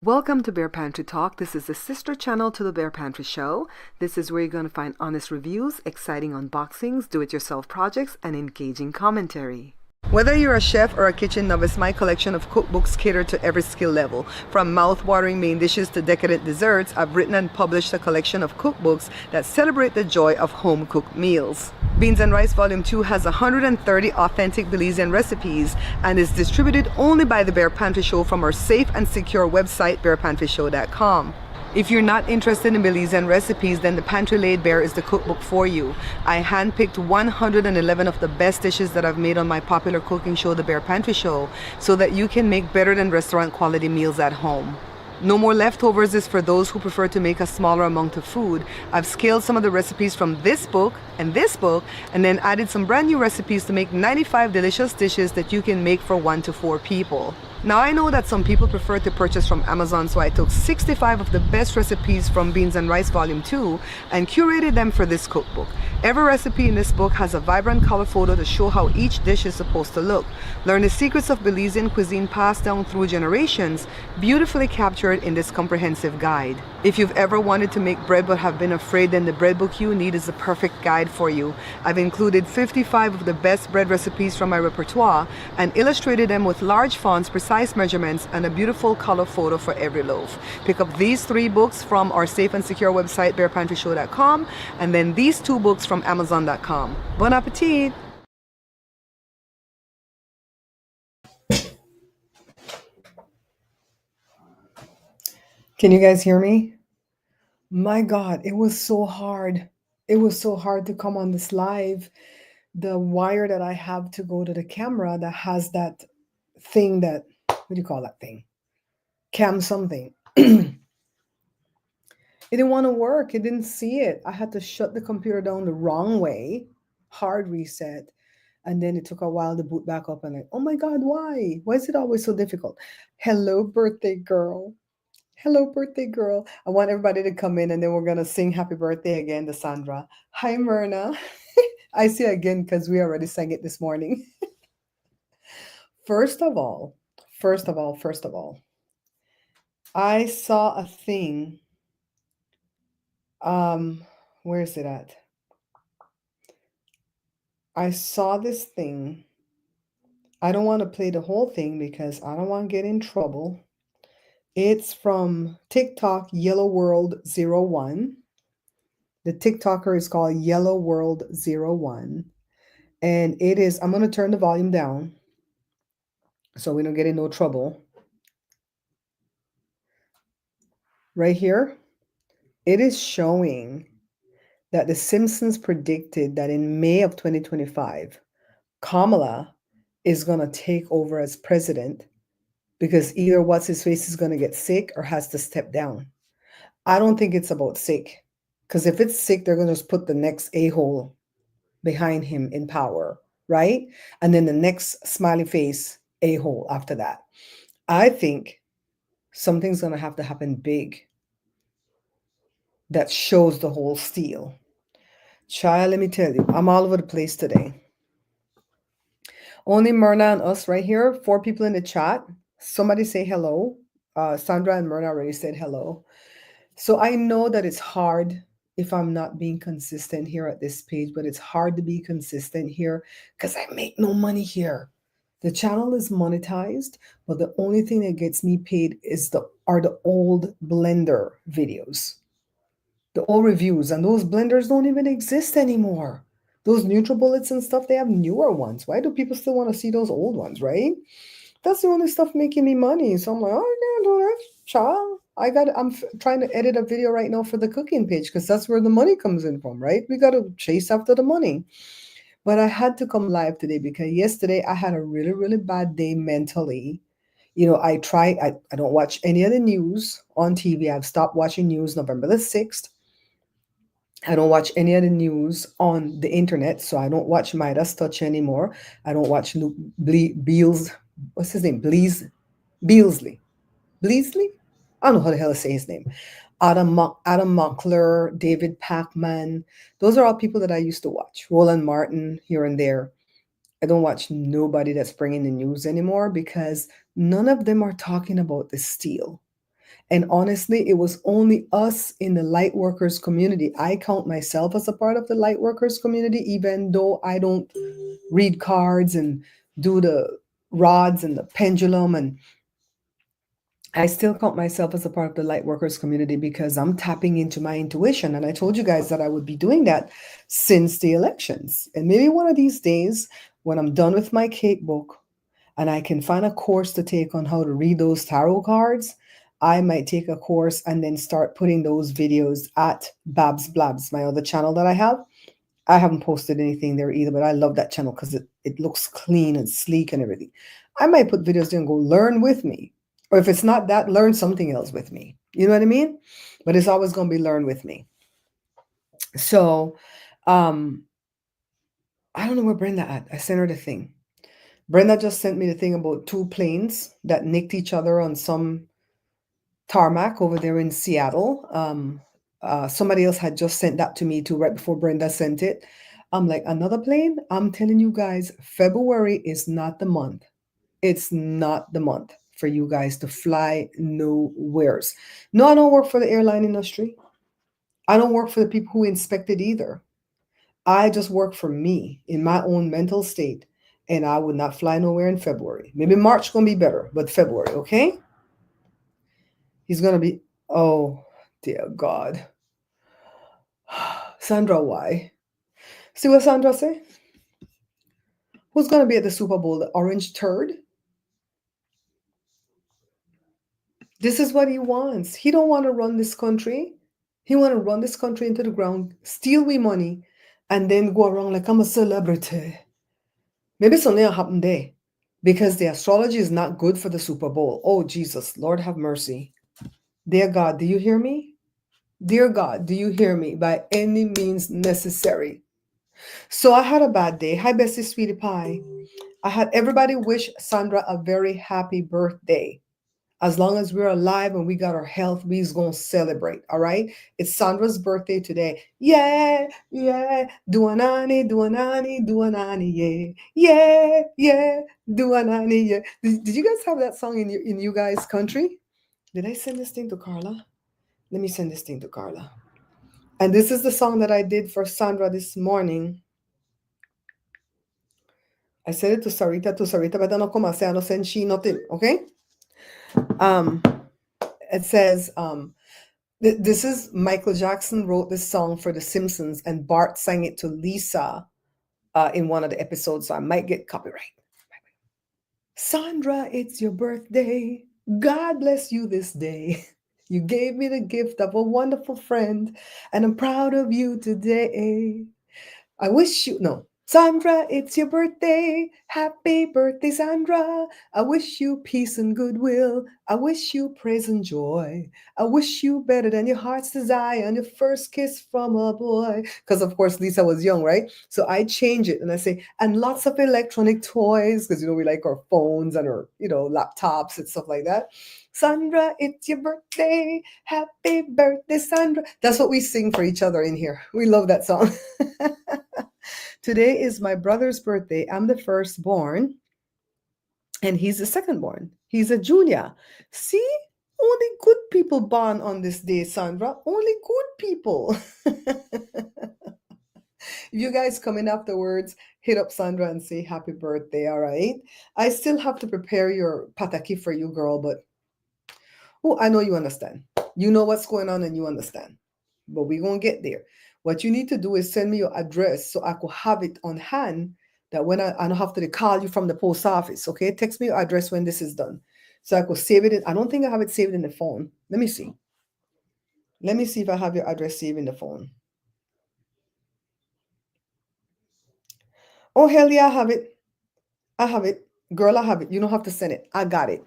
Welcome to Bear Pantry Talk. This is the sister channel to the Bear Pantry Show. This is where you're going to find honest reviews, exciting unboxings, do-it-yourself projects, and engaging commentary. Whether you're a chef or a kitchen novice, my collection of cookbooks cater to every skill level. From mouth-watering main dishes to decadent desserts, I've written and published a collection of cookbooks that celebrate the joy of home-cooked meals. Beans and Rice Volume 2 has 130 authentic Belizean recipes and is distributed only by the Bear Pantry Show from our safe and secure website, bearpantryshow.com. If you're not interested in Belizean recipes, then the Pantry Laid Bear is the cookbook for you. I handpicked 111 of the best dishes that I've made on my popular cooking show, The Bear Pantry Show, so that you can make better than restaurant quality meals at home. No More Leftovers is for those who prefer to make a smaller amount of food. I've scaled some of the recipes from this book, and then added some brand new recipes to make 95 delicious dishes that you can make for 1 to 4 people. Now I know that some people prefer to purchase from Amazon, so I took 65 of the best recipes from Beans and Rice Volume 2 and curated them for this cookbook. Every recipe in this book has a vibrant color photo to show how each dish is supposed to look. Learn the secrets of Belizean cuisine passed down through generations, beautifully captured in this comprehensive guide. If you've ever wanted to make bread but have been afraid, then the bread book you need is the perfect guide for you. I've included 55 of the best bread recipes from my repertoire and illustrated them with large fonts, precise measurements, and a beautiful color photo for every loaf. Pick up these 3 books from our safe and secure website, bearpantryshow.com, and then these 2 books from amazon.com. Bon appetit! Can you guys hear me? My God, it was so hard. It was so hard to come on this live. The wire that I have to go to the camera that has that thing that, what do you call that thing? Cam something. It didn't want to work. It didn't see it. I had to shut the computer down the wrong way, hard reset. And then it took a while to boot back up. And like, oh my God, why? Why is it always so difficult? Hello, birthday girl. Hello, birthday girl. I want everybody to come in and then we're going to sing happy birthday again to Sandra. Hi, Myrna. I see again because we already sang it this morning. First of all, I saw a thing. Where is it at? I saw this thing. I don't want to play the whole thing because I don't want to get in trouble. It's from TikTok Yellow World 01. The TikToker is called Yellow World 01. And it is, I'm going to turn the volume down so we don't get in no trouble. Right here, it is showing that The Simpsons predicted that in May of 2025, Kamala is going to take over as president because either what's his face is going to get sick or has to step down. I don't think it's about sick, because if it's sick, they're going to just put the next a-hole behind him in power, right? And then the next smiley face a-hole after that. I think something's going to have to happen big that shows the whole steal. Child, let me tell you, I'm all over the place today. Only Myrna and us right here, 4 people in the chat. Somebody say hello. Sandra and Myrna already said hello. So I know that it's hard if I'm not being consistent here at this page, but it's hard to be consistent here because I make no money here. The channel is monetized, but the only thing that gets me paid are the old Blender videos, the old reviews, and those Blenders don't even exist anymore. Those NutriBullets and stuff, they have newer ones. Why do people still want to see those old ones, right? That's the only stuff making me money. So I'm like, oh, I can't do that, child. I'm trying to edit a video right now for the cooking page because that's where the money comes in from, right? We got to chase after the money. But I had to come live today because yesterday I had a really, really bad day mentally. I don't watch any of the news on TV. I've stopped watching news November the 6th. I don't watch any of the news on the internet, so I don't watch Midas Touch anymore. I don't watch Luke Beals. What's his name? Beasley. Bleasley? I don't know how the hell to say his name. Adam Mockler, David Pacman. Those are all people that I used to watch. Roland Martin here and there. I don't watch nobody that's bringing the news anymore because none of them are talking about the steal. And honestly, it was only us in the light workers community. I count myself as a part of the light workers community, even though I don't read cards and do the rods and the pendulum. And I still count myself as a part of the light workers community because I'm tapping into my intuition. And I told you guys that I would be doing that since the elections. And maybe one of these days, when I'm done with my cake book and I can find a course to take on how to read those tarot cards, I might take a course and then start putting those videos at Babs Blabs, my other channel that I have. I haven't posted anything there either, but I love that channel because it looks clean and sleek and everything. I might put videos there and go learn with me. Or if it's not that, learn something else with me. You know what I mean? But it's always going to be learn with me. So um, I don't know where Brenda at. I sent her the thing. Brenda just sent me the thing about two planes that nicked each other on some tarmac over there in Seattle. Somebody else had just sent that to me too right before Brenda sent it. I'm like, another plane? I'm telling you guys, February is not the month. It's not the month for you guys to fly nowheres. No, I don't work for the airline industry. I don't work for the people who inspect it either. I just work for me in my own mental state. And I would not fly nowhere in February. Maybe March gonna be better, but February, okay? He's gonna be, oh dear God. Sandra, why? See what Sandra say? Who's gonna be at the Super Bowl? The orange turd? This is what he wants. He don't want to run this country. He want to run this country into the ground, steal we money, and then go around like I'm a celebrity. Maybe something will happen there. Because the astrology is not good for the Super Bowl. Oh, Jesus, Lord have mercy. Dear God, do you hear me? Dear God, do you hear me? By any means necessary. So I had a bad day. Hi, Bessie Sweetie Pie. I had everybody wish Sandra a very happy birthday. As long as we're alive and we got our health, we's gonna celebrate. All right. It's Sandra's birthday today. Yeah, yeah. Duanani, duanani, duanani, yeah. Yeah, yeah. Duanani, yeah. Did you guys have that song in you guys' country? Did I send this thing to Carla? Let me send this thing to Carla. And this is the song that I did for Sandra this morning. I said it to Sarita, but I don't come and say I don't send she nothing, okay? It says, this is Michael Jackson wrote this song for The Simpsons, and Bart sang it to Lisa in one of the episodes, so I might get copyright. Sandra, it's your birthday. God bless you this day. You gave me the gift of a wonderful friend, and I'm proud of you today. I wish you, no, Sandra, it's your birthday. Happy birthday, Sandra. I wish you peace and goodwill. I wish you praise and joy. I wish you better than your heart's desire and your first kiss from a boy. Because, of course, Lisa was young, right? So I change it and I say, and lots of electronic toys, because, we like our phones and our, laptops and stuff like that. Sandra, it's your birthday. Happy birthday, Sandra. That's what we sing for each other in here. We love that song. Today is my brother's birthday. I'm the firstborn, and he's the secondborn. He's a junior. See? Only good people born on this day, Sandra. Only good people. If you guys come in afterwards, hit up Sandra and say happy birthday, all right? I still have to prepare your pataki for you, girl, but I know you understand. You know what's going on and you understand. But we're going to get there. What you need to do is send me your address so I could have it on hand, that when I don't have to call you from the post office, okay? Text me your address when this is done. So I could save it. I don't think I have it saved in the phone. Let me see. Let me see if I have your address saved in the phone. Oh, hell yeah, I have it. I have it. Girl, I have it. You don't have to send it. I got it.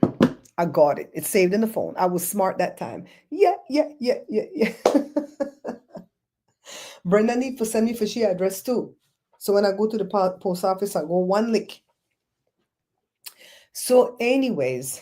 I got it. It's saved in the phone. I was smart that time. Yeah. Brenda need to send me for she address too. So when I go to the post office, I go one lick. So anyways,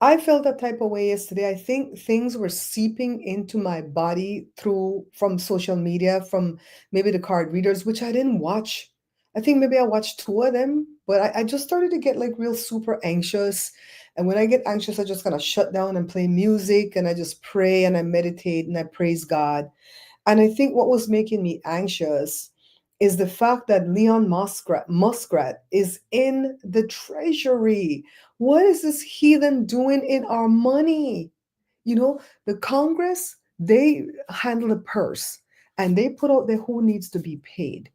I felt that type of way yesterday. I think things were seeping into my body from social media, from maybe the card readers, which I didn't watch. I think maybe I watched two of them, but I just started to get like real super anxious. And when I get anxious, I just kind of shut down and play music and I just pray and I meditate and I praise God. And I think what was making me anxious is the fact that Leon Muskrat is in the treasury. What is this heathen doing in our money? You know, the Congress, they handle the purse and they put out there who needs to be paid.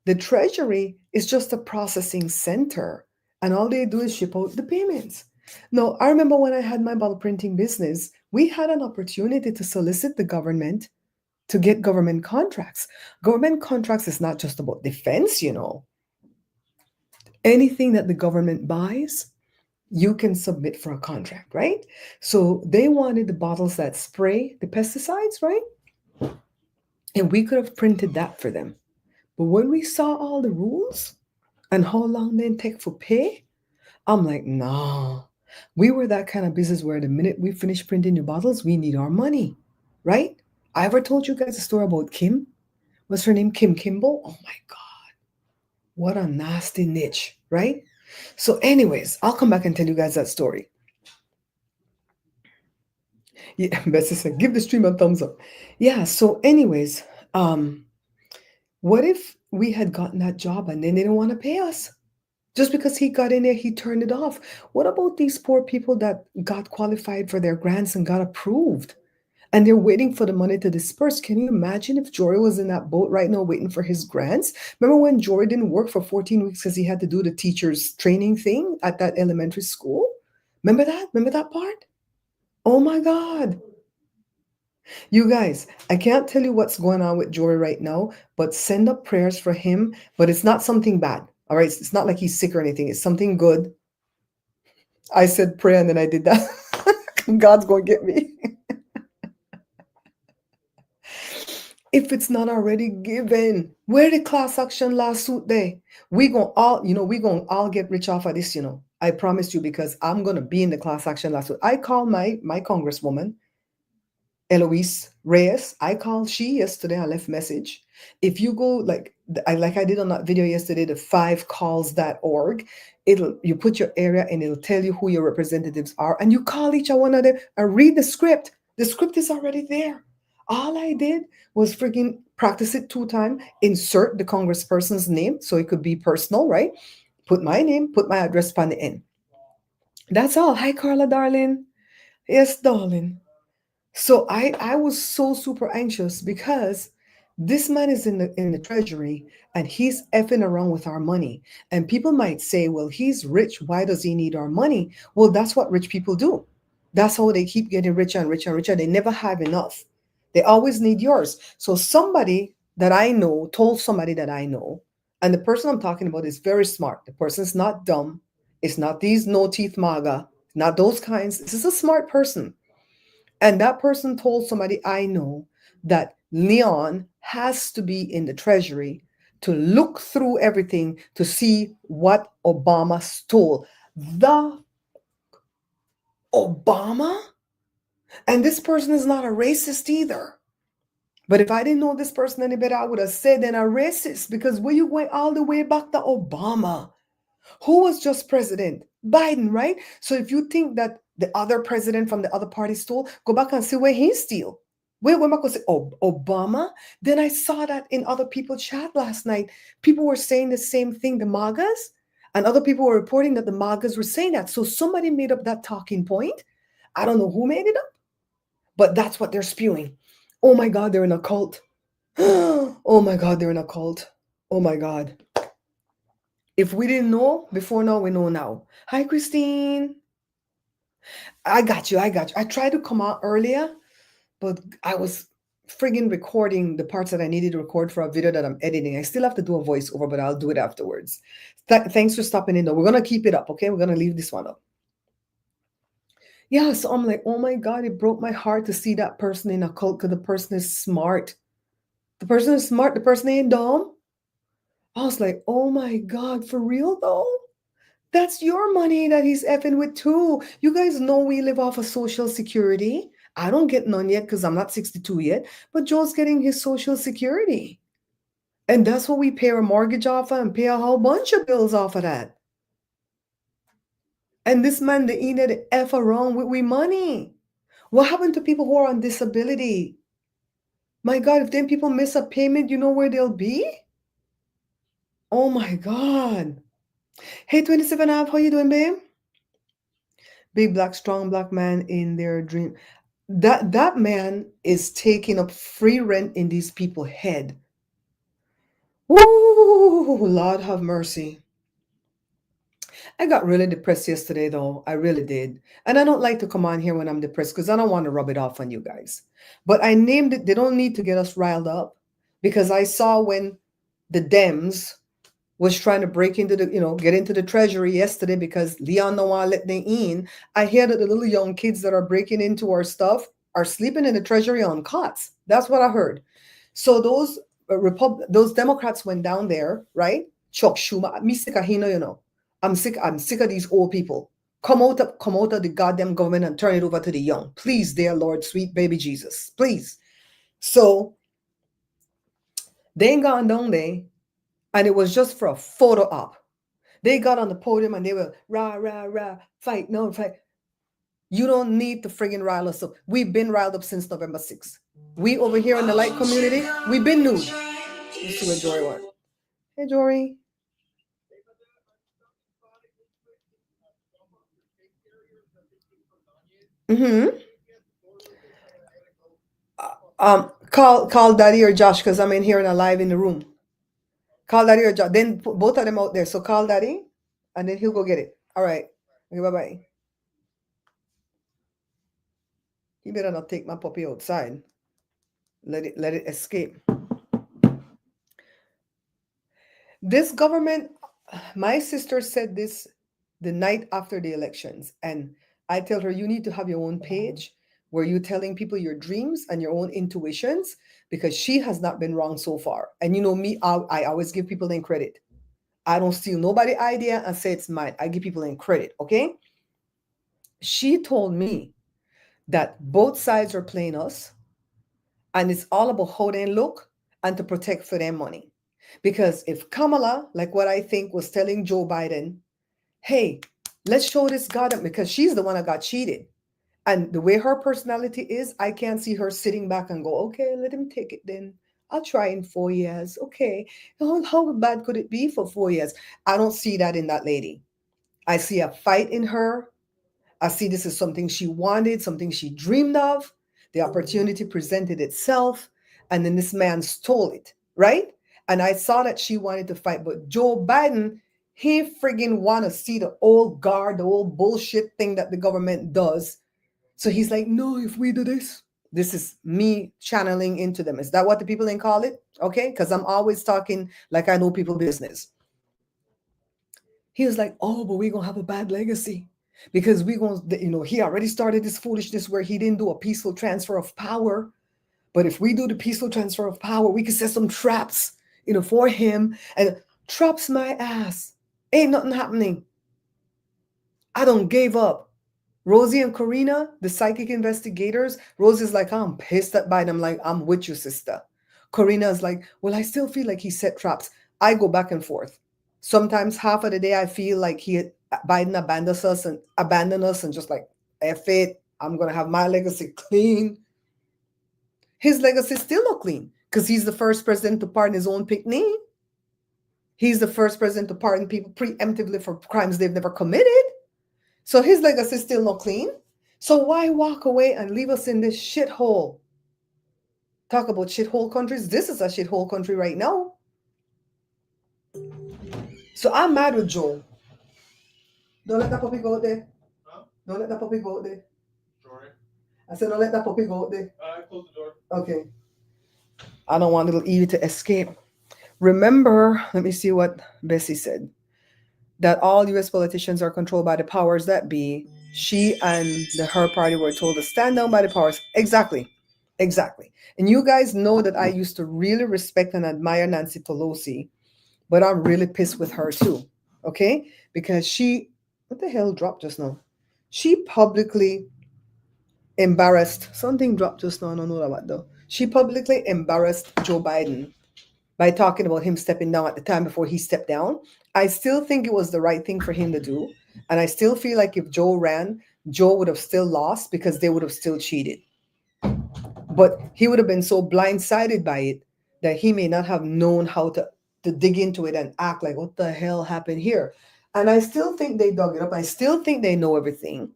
The treasury is just a processing center, and all they do is ship out the payments. Now, I remember when I had my bottle printing business, we had an opportunity to solicit the government to get government contracts. Government contracts is not just about defense, you know. Anything that the government buys, you can submit for a contract, right? So they wanted the bottles that spray the pesticides, right? And we could have printed that for them. But when we saw all the rules and how long they take for pay, I'm like, nah. We were that kind of business where the minute we finish printing the bottles, we need our money, right? I ever told you guys a story about Kim? What's her name? Kim Kimball? Oh my God. What a nasty niche, right? So, anyways, I'll come back and tell you guys that story. Yeah, Bessie said, give the stream a thumbs up. Yeah, so anyways, what if we had gotten that job and then they didn't want to pay us? Just because he got in there, he turned it off. What about these poor people that got qualified for their grants and got approved? And they're waiting for the money to disperse. Can you imagine if Jory was in that boat right now waiting for his grants? Remember when Jory didn't work for 14 weeks because he had to do the teacher's training thing at that elementary school? Remember that? Remember that part? Oh my God. You guys, I can't tell you what's going on with Jory right now, but send up prayers for him. But it's not something bad. All right. It's not like he's sick or anything. It's something good. I said pray and then I did that. God's going to get me. If it's not already given, where the class action lawsuit day? We gonna all, we gonna all get rich off of this, I promise you, because I'm gonna be in the class action lawsuit. I called my congresswoman, Eloise Reyes. I called she yesterday. I left message. If you go like I did on that video yesterday, the 5calls.org, you put your area and it'll tell you who your representatives are, and you call each one of them and read the script. The script is already there. All I did was freaking practice it 2 times, insert the congressperson's name so it could be personal, right? Put my name, put my address on the end. That's all. Hi, Carla, darling. Yes, darling. So I was so super anxious because this man is in the treasury and he's effing around with our money. And people might say, well, he's rich. Why does he need our money? Well, that's what rich people do. That's how they keep getting richer and richer and richer. They never have enough. They always need yours. So somebody that I know told somebody that I know, and the person I'm talking about is very smart. The person's not dumb. It's not these no teeth MAGA, not those kinds. This is a smart person. And that person told somebody I know that Leon has to be in the treasury to look through everything to see what Obama stole. The Obama? And this person is not a racist either. But if I didn't know this person any better, I would have said they're a racist, because where you going all the way back to Obama? Who was just president? Biden, right? So if you think that the other president from the other party stole, go back and see where he steal. Where am I going to say, oh, Obama? Then I saw that in other people's chat last night. People were saying the same thing, the MAGAs, and other people were reporting that the MAGAs were saying that. So somebody made up that talking point. I don't know who made it up, but that's what they're spewing. Oh my God, they're in a cult. Oh my God, they're in a cult. Oh my God. If we didn't know before now, we know now. Hi, Christine. I got you. I tried to come out earlier, but I was friggin' recording the parts that I needed to record for a video that I'm editing. I still have to do a voiceover, but I'll do it afterwards. Thanks for stopping in, though. We're going to keep it up, okay? We're going to leave this one up. Yeah, so I'm like, oh my God, it broke my heart to see that person in a cult, because the person is smart. The person is smart. The person ain't dumb. I was like, oh my God, for real though? That's your money that he's effing with too. You guys know we live off of Social Security. I don't get none yet because I'm not 62 yet, but Joe's getting his Social Security. And that's what we pay our mortgage off of and pay a whole bunch of bills off of that. And this man, the eat the F around with we money. What happened to people who are on disability? My God, if them people miss a payment, you know where they'll be? Oh my God. Hey, 27 half, how you doing, babe? Big black, strong black man in their dream. That man is taking up free rent in these people's head. Woo, Lord have mercy. I got really depressed yesterday, though. I really did. And I don't like to come on here when I'm depressed because I don't want to rub it off on you guys. But I named it, they don't need to get us riled up because I saw when the Dems was trying to break into the, get into the treasury yesterday because Leon don't want to let them in. I hear that the little young kids that are breaking into our stuff are sleeping in the treasury on cots. That's what I heard. So those Democrats went down there, right? Chuck Schumer, me sick of hino, I'm sick of these old people. Come out of the goddamn government and turn it over to the young. Please, dear Lord, sweet baby Jesus. Please. So they ain't gone down there, and it was just for a photo op. They got on the podium and they were rah, rah, rah, fight, no, fight. You don't need to friggin' rile us up. We've been riled up since November 6th. We over here in the light community, we've been nude. Let's see what Jory wants. Hey, Jory. Mm-hmm. Call Daddy or Josh because I'm in here and alive in the room. Call Daddy or Josh. Then put both of them out there. So call Daddy, and then he'll go get it. All right. Okay, bye-bye. He better not take my puppy outside. Let it escape. This government, my sister said this the night after the elections, and I tell her, you need to have your own page where you're telling people your dreams and your own intuitions, because she has not been wrong so far. And you know me, I always give people in credit. I don't steal nobody idea and say it's mine. I give people in credit, okay? She told me that both sides are playing us, and it's all about how they look and to protect for their money. Because if Kamala, like what I think was telling Joe Biden, hey, let's show this God up, because she's the one that got cheated. And the way her personality is, I can't see her sitting back and go, okay, let him take it then. I'll try in 4 years. Okay. How bad could it be for 4 years? I don't see that in that lady. I see a fight in her. I see this as something she wanted, something she dreamed of. The opportunity presented itself, and then this man stole it, right? And I saw that she wanted to fight, but Joe Biden, he friggin' want to see the old guard, the old bullshit thing that the government does. So he's like, no, if we do this is me channeling into them. Is that what the people then call it? Okay, because I'm always talking like I know people business. He was like, oh, but we're going to have a bad legacy because we're going to, he already started this foolishness where he didn't do a peaceful transfer of power. But if we do the peaceful transfer of power, we can set some traps, for him, and traps my ass. Ain't nothing happening. I don't gave up. Rosie and Karina, the psychic investigators, Rosie's like, I'm pissed at Biden. I'm like, I'm with you, sister. Karina's like, well, I still feel like he set traps. I go back and forth. Sometimes half of the day I feel like Biden abandoned us and just like, F it, I'm gonna have my legacy clean. His legacy is still not clean because he's the first president to pardon his own picnic. He's the first president to pardon people preemptively for crimes they've never committed. So his legacy is still not clean. So why walk away and leave us in this shithole? Talk about shithole countries. This is a shithole country right now. So I'm mad with Joe. Don't let that puppy go out there. Huh? Don't let that puppy go out there. Sorry. I said don't let that puppy go out there. I closed the door. Okay. I don't want little Evie to escape. Remember, let me see what Bessie said. That all U.S. politicians are controlled by the powers that be. She and her party were told to stand down by the powers. Exactly. And you guys know that I used to really respect and admire Nancy Pelosi, but I'm really pissed with her too. Okay? Because what the hell dropped just now? She publicly embarrassed, something dropped just now, I don't know what though. She publicly embarrassed Joe Biden by talking about him stepping down at the time before he stepped down. I still think it was the right thing for him to do And I still feel like if Joe ran, Joe would have still lost because they would have still cheated. But he would have been so blindsided by it that he may not have known how to dig into it and act like, what the hell happened here? And I still think they dug it up. I still think they know everything.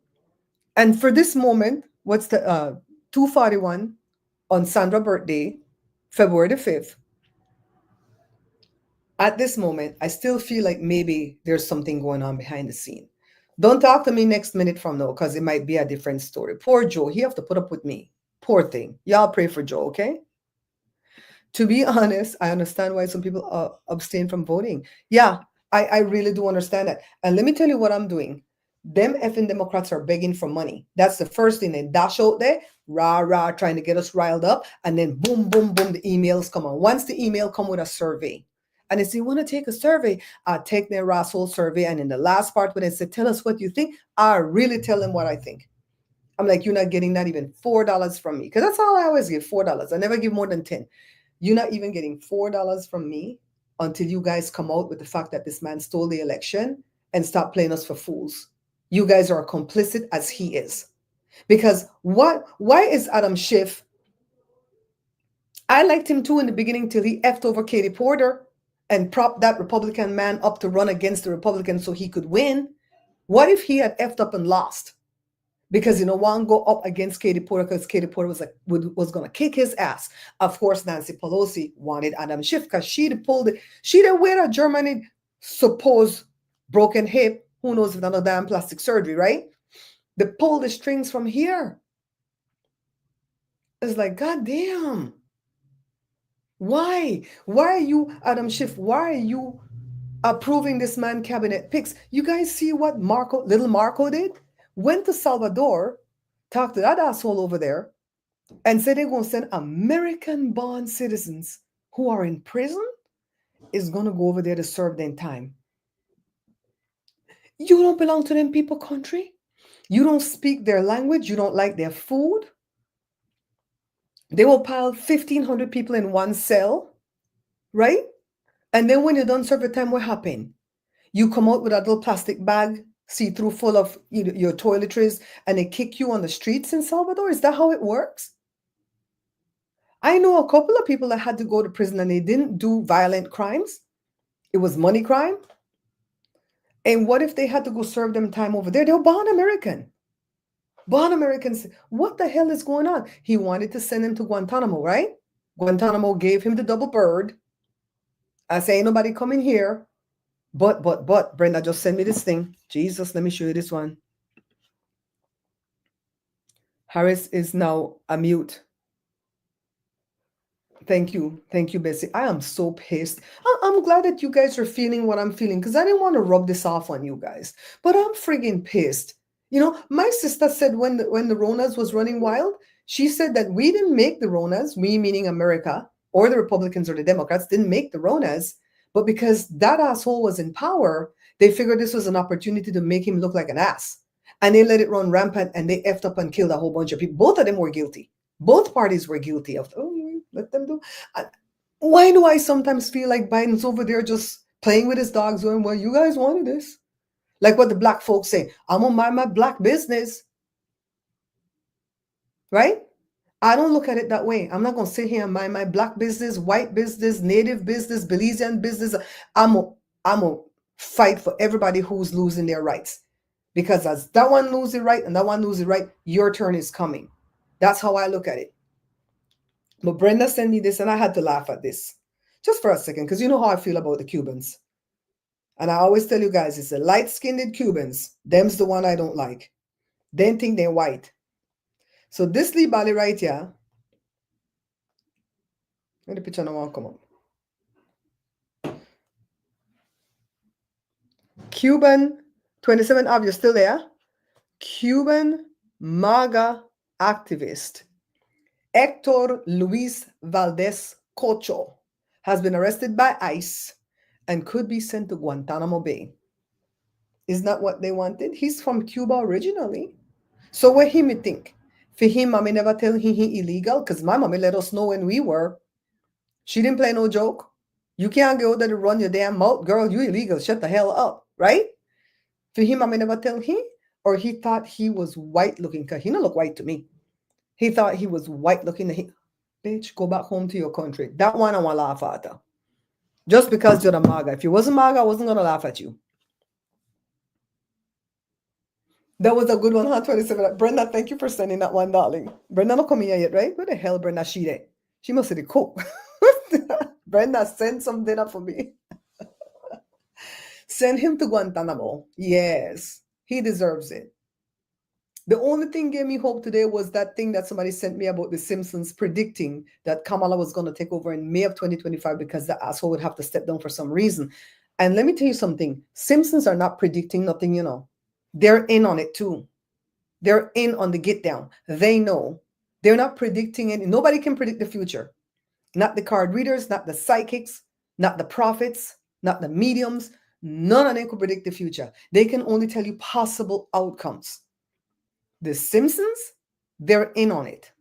And for this moment, what's the 241 on Sandra's birthday, February the 5th, at this moment, I still feel like maybe there's something going on behind the scene. Don't talk to me next minute from now because it might be a different story. Poor Joe, he have to put up with me. Poor thing. Y'all pray for Joe, okay? To be honest, I understand why some people abstain from voting. Yeah, I really do understand that. And let me tell you what I'm doing. Them effing Democrats are begging for money. That's the first thing. They dash out there, rah, rah, trying to get us riled up. And then boom, boom, boom, the emails come on. Once the email come with a survey, and if you want to take a survey, I take their Russell survey. And in the last part, when they say, tell us what you think, I really tell them what I think. I'm like, you're not getting not even $4 from me. Because that's all I always give, $4. I never give more than 10. You're not even getting $4 from me until you guys come out with the fact that this man stole the election and stop playing us for fools. You guys are complicit as he is. Because why is Adam Schiff? I liked him too in the beginning till he effed over Katie Porter and propped that Republican man up to run against the Republicans so he could win. What if he had effed up and lost? Because you know, one go up against Katie Porter because Katie Porter was going to kick his ass. Of course, Nancy Pelosi wanted Adam Schiff because she'd wear a Germany supposed broken hip. Who knows if not a damn plastic surgery, right? They pull the strings from here. It's like, God damn. Why? Why are you, Adam Schiff? Why are you approving this man cabinet picks? You guys see what little Marco did? Went to Salvador, talked to that asshole over there, and said they're going to send American-born citizens who are in prison is going to go over there to serve their time. You don't belong to them people country. You don't speak their language. You don't like their food. They will pile 1,500 people in one cell, right? And then when you're done serving time, what happened? You come out with a little plastic bag, see-through full of your toiletries, and they kick you on the streets in Salvador? Is that how it works? I know a couple of people that had to go to prison and they didn't do violent crimes. It was money crime. And what if they had to go serve them time over there? They were born American. Born Americans. What the hell is going on? He wanted to send him to Guantanamo, right? Guantanamo gave him the double bird. I say, ain't nobody coming here. But, Brenda just sent me this thing. Jesus, let me show you this one. Harris is now a mute. Thank you, Bessie. I am so pissed. I'm glad that you guys are feeling what I'm feeling because I didn't want to rub this off on you guys. But I'm friggin' pissed. You know, my sister said when the Ronas was running wild, she said that we didn't make the Ronas, we meaning America, or the Republicans or the Democrats didn't make the Ronas, but because that asshole was in power, they figured this was an opportunity to make him look like an ass. And they let it run rampant and they effed up and killed a whole bunch of people. Both of them were guilty. Both parties were guilty of, let them do. Why do I sometimes feel like Biden's over there just playing with his dogs going, well, you guys wanted this. Like what the black folks say, I'm going to mind my black business. Right? I don't look at it that way. I'm not going to sit here and mind my black business, white business, native business, Belizean business. I'm going to fight for everybody who's losing their rights. Because as that one loses it right and that one loses it right, your turn is coming. That's how I look at it. But Brenda sent me this and I had to laugh at this. Just for a second, because you know how I feel about the Cubans. And I always tell you guys, it's the light-skinned Cubans. Them's the one I don't like. They think they're white. So this Lee Bally right here. Let the picture now come up. Cuban, 27 of you still there? Cuban MAGA activist Hector Luis Valdez Cocho has been arrested by ICE and could be sent to Guantanamo Bay. Isn't that what they wanted? He's from Cuba originally. So what he may think? For him, mommy never tell him he illegal because my mommy let us know when we were. She didn't play no joke. You can't go there to run your damn mouth. Girl, you illegal. Shut the hell up, right? For him, I may never tell him, or he thought he was white looking, because he don't look white to me. He thought he was white looking. Bitch, go back home to your country. That one I want to laugh at. Just because you're the MAGA. If you wasn't MAGA, I wasn't going to laugh at you. That was a good one, huh? 27. Brenda, thank you for sending that one, darling. Brenda not come here yet, right? Where the hell Brenda she there? She must have the cook. Brenda, send some dinner for me. Send him to Guantanamo. Yes, he deserves it. The only thing gave me hope today was that thing that somebody sent me about the Simpsons predicting that Kamala was going to take over in May of 2025 because the asshole would have to step down for some reason. And let me tell you something. Simpsons are not predicting nothing, you know. They're in on it too. They're in on the get down. They know. They're not predicting it. Nobody can predict the future. Not the card readers, not the psychics, not the prophets, not the mediums. None of them can predict the future. They can only tell you possible outcomes. The Simpsons, they're in on it.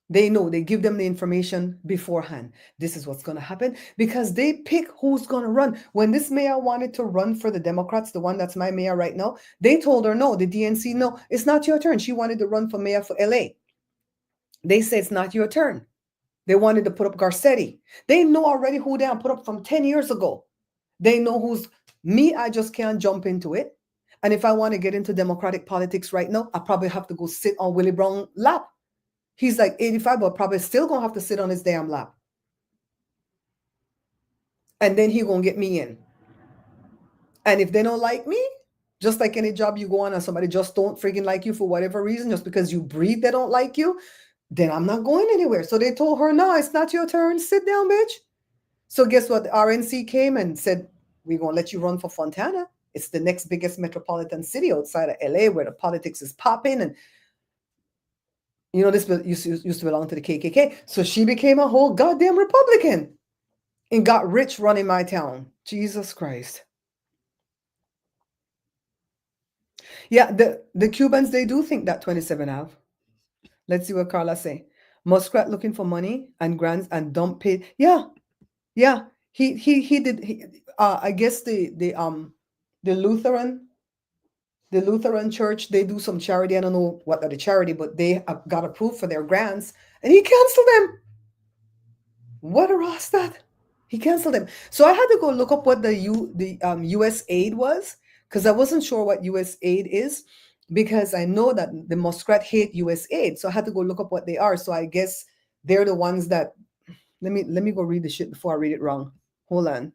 They know, they give them the information beforehand. This is what's going to happen because they pick who's going to run. When this mayor wanted to run for the Democrats, the one that's my mayor right now, they told her no, the DNC, no, it's not your turn. She wanted to run for mayor for LA. They said it's not your turn. They wanted to put up Garcetti. They know already who they put up from 10 years ago. They know who's me. I just can't jump into it. And if I want to get into Democratic politics right now, I probably have to go sit on Willie Brown's lap. He's like 85, but probably still going to have to sit on his damn lap. And then he going to get me in. And if they don't like me, just like any job you go on and somebody just don't freaking like you for whatever reason, just because you breathe, they don't like you, then I'm not going anywhere. So they told her, no, it's not your turn. Sit down, bitch. So guess what? The RNC came and said, we're going to let you run for Fontana. It's the next biggest metropolitan city outside of LA where the politics is popping. And, you know, this used to belong to the KKK. So she became a whole goddamn Republican and got rich running my town. Jesus Christ. Yeah, the Cubans, they do think that 27 have. Let's see what Carla say. Muskrat looking for money and grants and dump paid. Yeah. He did. I guess the Lutheran church, they do some charity. I don't know what are the charity, but they got approved for their grants, and he canceled them. What a rastat! He canceled them. So I had to go look up what the U.S. aid was because I wasn't sure what U.S. aid is because I know that the Muskrat hate U.S. aid. So I had to go look up what they are. So I guess they're the ones that. Let me go read the shit before I read it wrong. Hold on.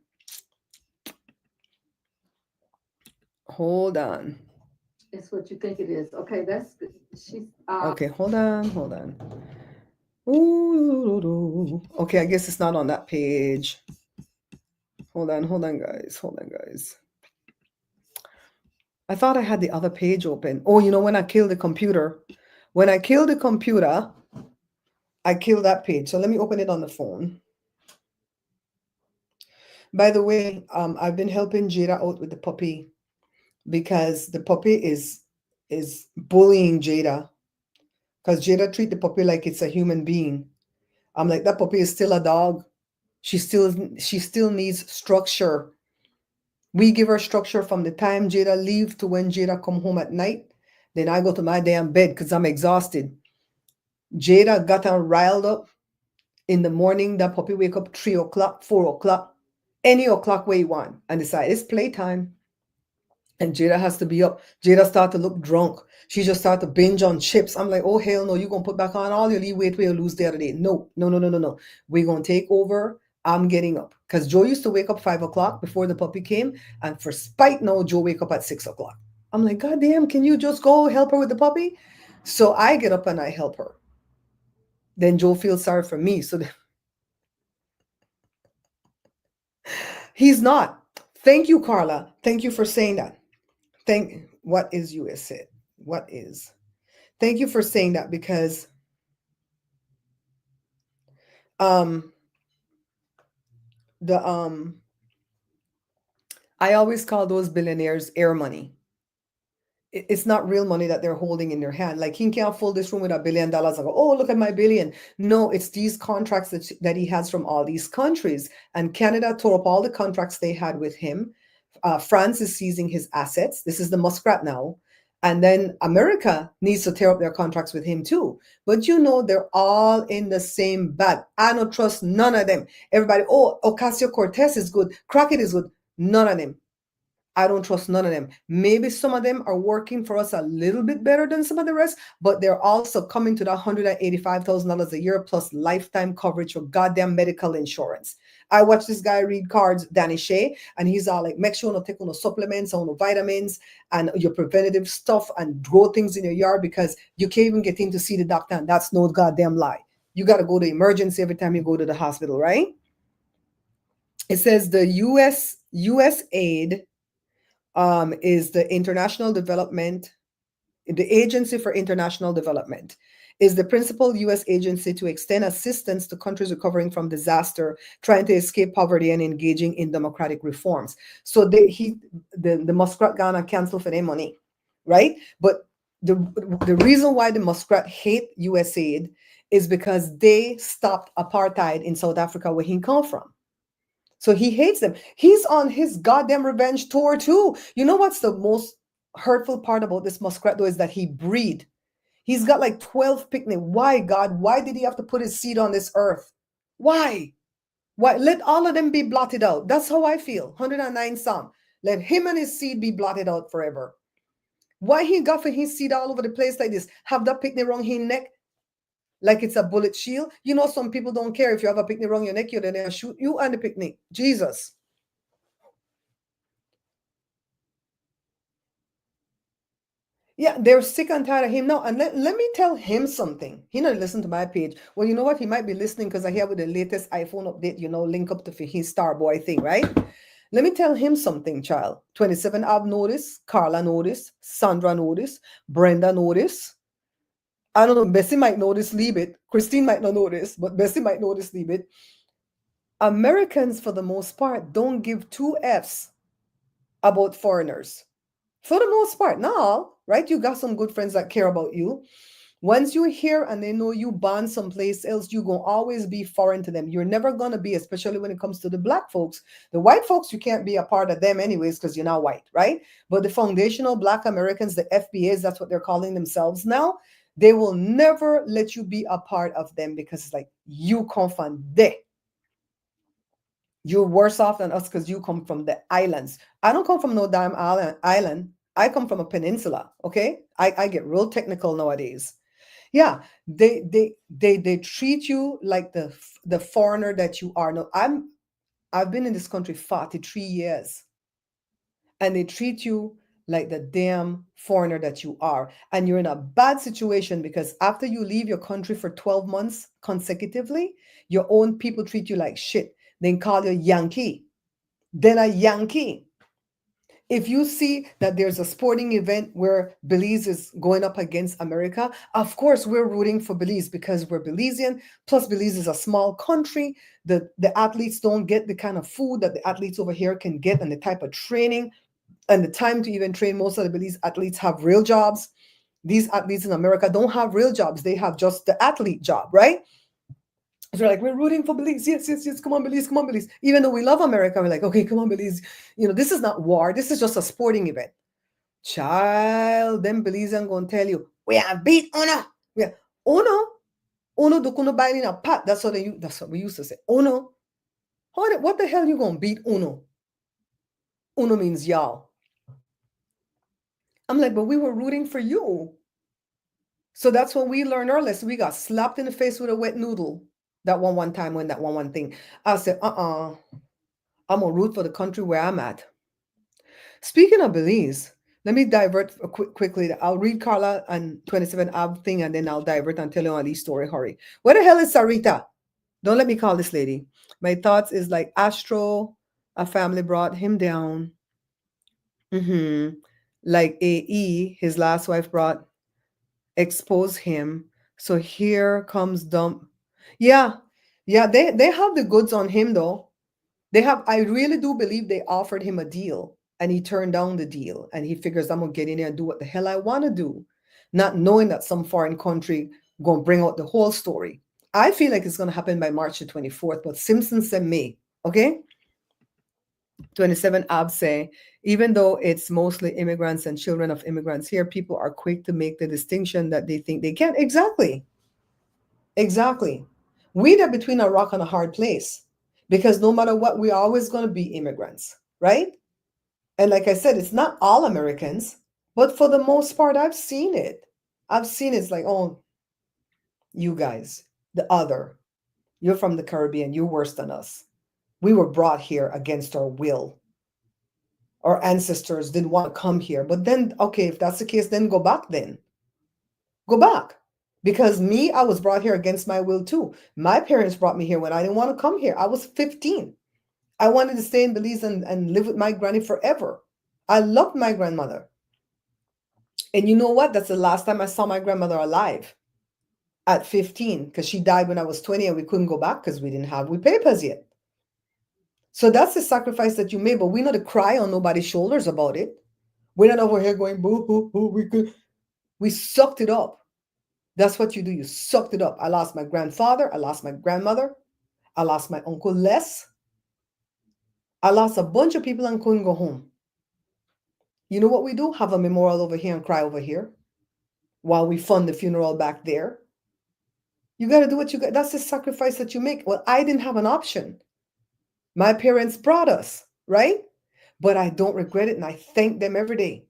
It's what you think it is. Okay, that's good. She's okay, hold on. Ooh, okay, I guess it's not on that page. Hold on, guys. I thought I had the other page open. Oh, you know, when I killed the computer, I killed that page. So let me open it on the phone. By the way, I've been helping Jada out with the puppy because the puppy is bullying Jada because Jada treat the puppy like it's a human being. I'm like, that puppy is still a dog. She still needs structure. We give her structure from the time Jada leave to when Jada come home at night. Then I go to my damn bed because I'm exhausted. Jada got her riled up. In the morning, that puppy wake up 3 o'clock, 4 o'clock, any o'clock where you want, and decide it's playtime. And Jada has to be up. Jada start to look drunk. She just start to binge on chips. I'm like, oh, hell no, you're going to put back on all your leave weight where you lose the other day. No. We're going to take over. I'm getting up. Because Joe used to wake up 5 o'clock before the puppy came. And for spite now, Joe wake up at 6 o'clock. I'm like, God damn, can you just go help her with the puppy? So I get up and I help her. Then Joe feels sorry for me. So he's not. Thank you, Carla. Thank you for saying that. What is US it? What is? Thank you for saying that because I always call those billionaires air money. It's not real money that they're holding in their hand. Like he can't fill this room with $1 billion and go, oh, look at my billion. No, it's these contracts that he has from all these countries. And Canada tore up all the contracts they had with him France is seizing his assets. This is the muskrat now. And then America needs to tear up their contracts with him too. But you know, they're all in the same bag. I don't trust none of them. Everybody, oh, Ocasio-Cortez is good. Crockett is good. None of them. I don't trust none of them. Maybe some of them are working for us a little bit better than some of the rest, but they're also coming to that $185,000 a year plus lifetime coverage for goddamn medical insurance. I watch this guy read cards, Danny Shea, and he's all like, make sure you take on supplements, on vitamins, and your preventative stuff, and grow things in your yard because you can't even get in to see the doctor, and that's no goddamn lie. You got to go to emergency every time you go to the hospital, right? It says the U.S. aid is the Agency for International Development is the principal U.S. agency to extend assistance to countries recovering from disaster, trying to escape poverty and engaging in democratic reforms. So the Muskrat Ghana cancel for their money, right? But the reason why the Muskrat hate U.S. aid is because they stopped apartheid in South Africa, where he come from. So he hates them. He's on his goddamn revenge tour too. You know what's the most hurtful part about this muskrat though is that he breed. He's got like 12 picnic. Why, God? Why did he have to put his seed on this earth? Why? Why? Let all of them be blotted out. That's how I feel. 109 Psalm. Let him and his seed be blotted out forever. Why he got for his seed all over the place like this? Have that picnic around his neck like it's a bullet shield. You know, some people don't care if you have a picnic around your neck, you're then they'll shoot you and the picnic. Jesus. Yeah, they're sick and tired of him now. And let me tell him something. He not listen to my page. Well, you know what? He might be listening because I hear with the latest iPhone update, link up to his Starboy thing, right? Let me tell him something, child. 27 I've noticed, Carla noticed, Sandra noticed, Brenda noticed. I don't know, Bessie might notice, leave it. Christine might not notice, but Bessie might notice, leave it. Americans, for the most part, don't give two F's about foreigners. For the most part, not all, right? You got some good friends that care about you. Once you're here and they know you born someplace else, you're going to always be foreign to them. You're never going to be, especially when it comes to the black folks. The white folks, you can't be a part of them anyways because you're not white, right? But the foundational black Americans, the FBAs, that's what they're calling themselves now, they will never let you be a part of them because it's like, you come from there. You're worse off than us because you come from the islands. I don't come from no damn island. I come from a peninsula. Okay, I get real technical nowadays. Yeah, they treat you like the foreigner that you are. No, I've been in this country 43 years, and they treat you like the damn foreigner that you are, and you're in a bad situation because after you leave your country for 12 months consecutively, your own people treat you like shit. Then call you Yankee. Then a Yankee. If you see that there's a sporting event where Belize is going up against America, of course we're rooting for Belize because we're Belizean. Plus, Belize is a small country. The athletes don't get the kind of food that the athletes over here can get, and the type of training and the time to even train. Most of the Belize athletes have real jobs. These athletes in America don't have real jobs. They have just the athlete job, right? So they're like, we're rooting for Belize. Yes, yes, yes. Come on, Belize. Come on, Belize. Even though we love America, we're like, okay, come on, Belize. This is not war. This is just a sporting event. Child, them Belizean gonna tell you, we have beat Uno. Yeah, Uno. Uno do kuno buy in a pot. That's what we used to say. Uno. What the hell you gonna beat Uno? Uno means y'all. I'm like, but we were rooting for you. So that's when we learned our lesson. We got slapped in the face with a wet noodle. That one time when that one thing. I said, I'm gonna root for the country where I'm at. Speaking of Belize, let me divert quickly. I'll read Carla and 27 Ab thing, and then I'll divert and tell you on these story. Hurry. Where the hell is Sarita? Don't let me call this lady. My thoughts is like Astro, a family brought him down. Like AE, his last wife brought, expose him. So here comes dump. Yeah, they have the goods on him though. I really do believe they offered him a deal and he turned down the deal and he figures I'm gonna get in there and do what the hell I want to do, not knowing that some foreign country gonna bring out the whole story. I feel like it's gonna happen by March the 24th, but Simpson said May. Okay. 27 Abs say, even though it's mostly immigrants and children of immigrants here, people are quick to make the distinction that they think they can. Exactly. Exactly. We're between a rock and a hard place because no matter what, we're always going to be immigrants, right? And like I said, it's not all Americans, but for the most part, I've seen it. I've seen it's like, oh, you guys, the other, you're from the Caribbean, you're worse than us. We were brought here against our will. Our ancestors didn't want to come here. But then, okay, if that's the case, then go back then. Go back. Because me, I was brought here against my will too. My parents brought me here when I didn't want to come here. I was 15. I wanted to stay in Belize and live with my granny forever. I loved my grandmother. And you know what? That's the last time I saw my grandmother alive at 15 because she died when I was 20 and we couldn't go back because we didn't have we papers yet. So that's the sacrifice that you made, but we're not to cry on nobody's shoulders about it. We're not over here going, boo, boo, boo. We sucked it up. That's what you do. You sucked it up. I lost my grandfather. I lost my grandmother. I lost my uncle Les. I lost a bunch of people and couldn't go home. You know what we do? Have a memorial over here and cry over here while we fund the funeral back there. You got to do what you got. That's the sacrifice that you make. Well, I didn't have an option. My parents brought us, right? But I don't regret it. And I thank them every day.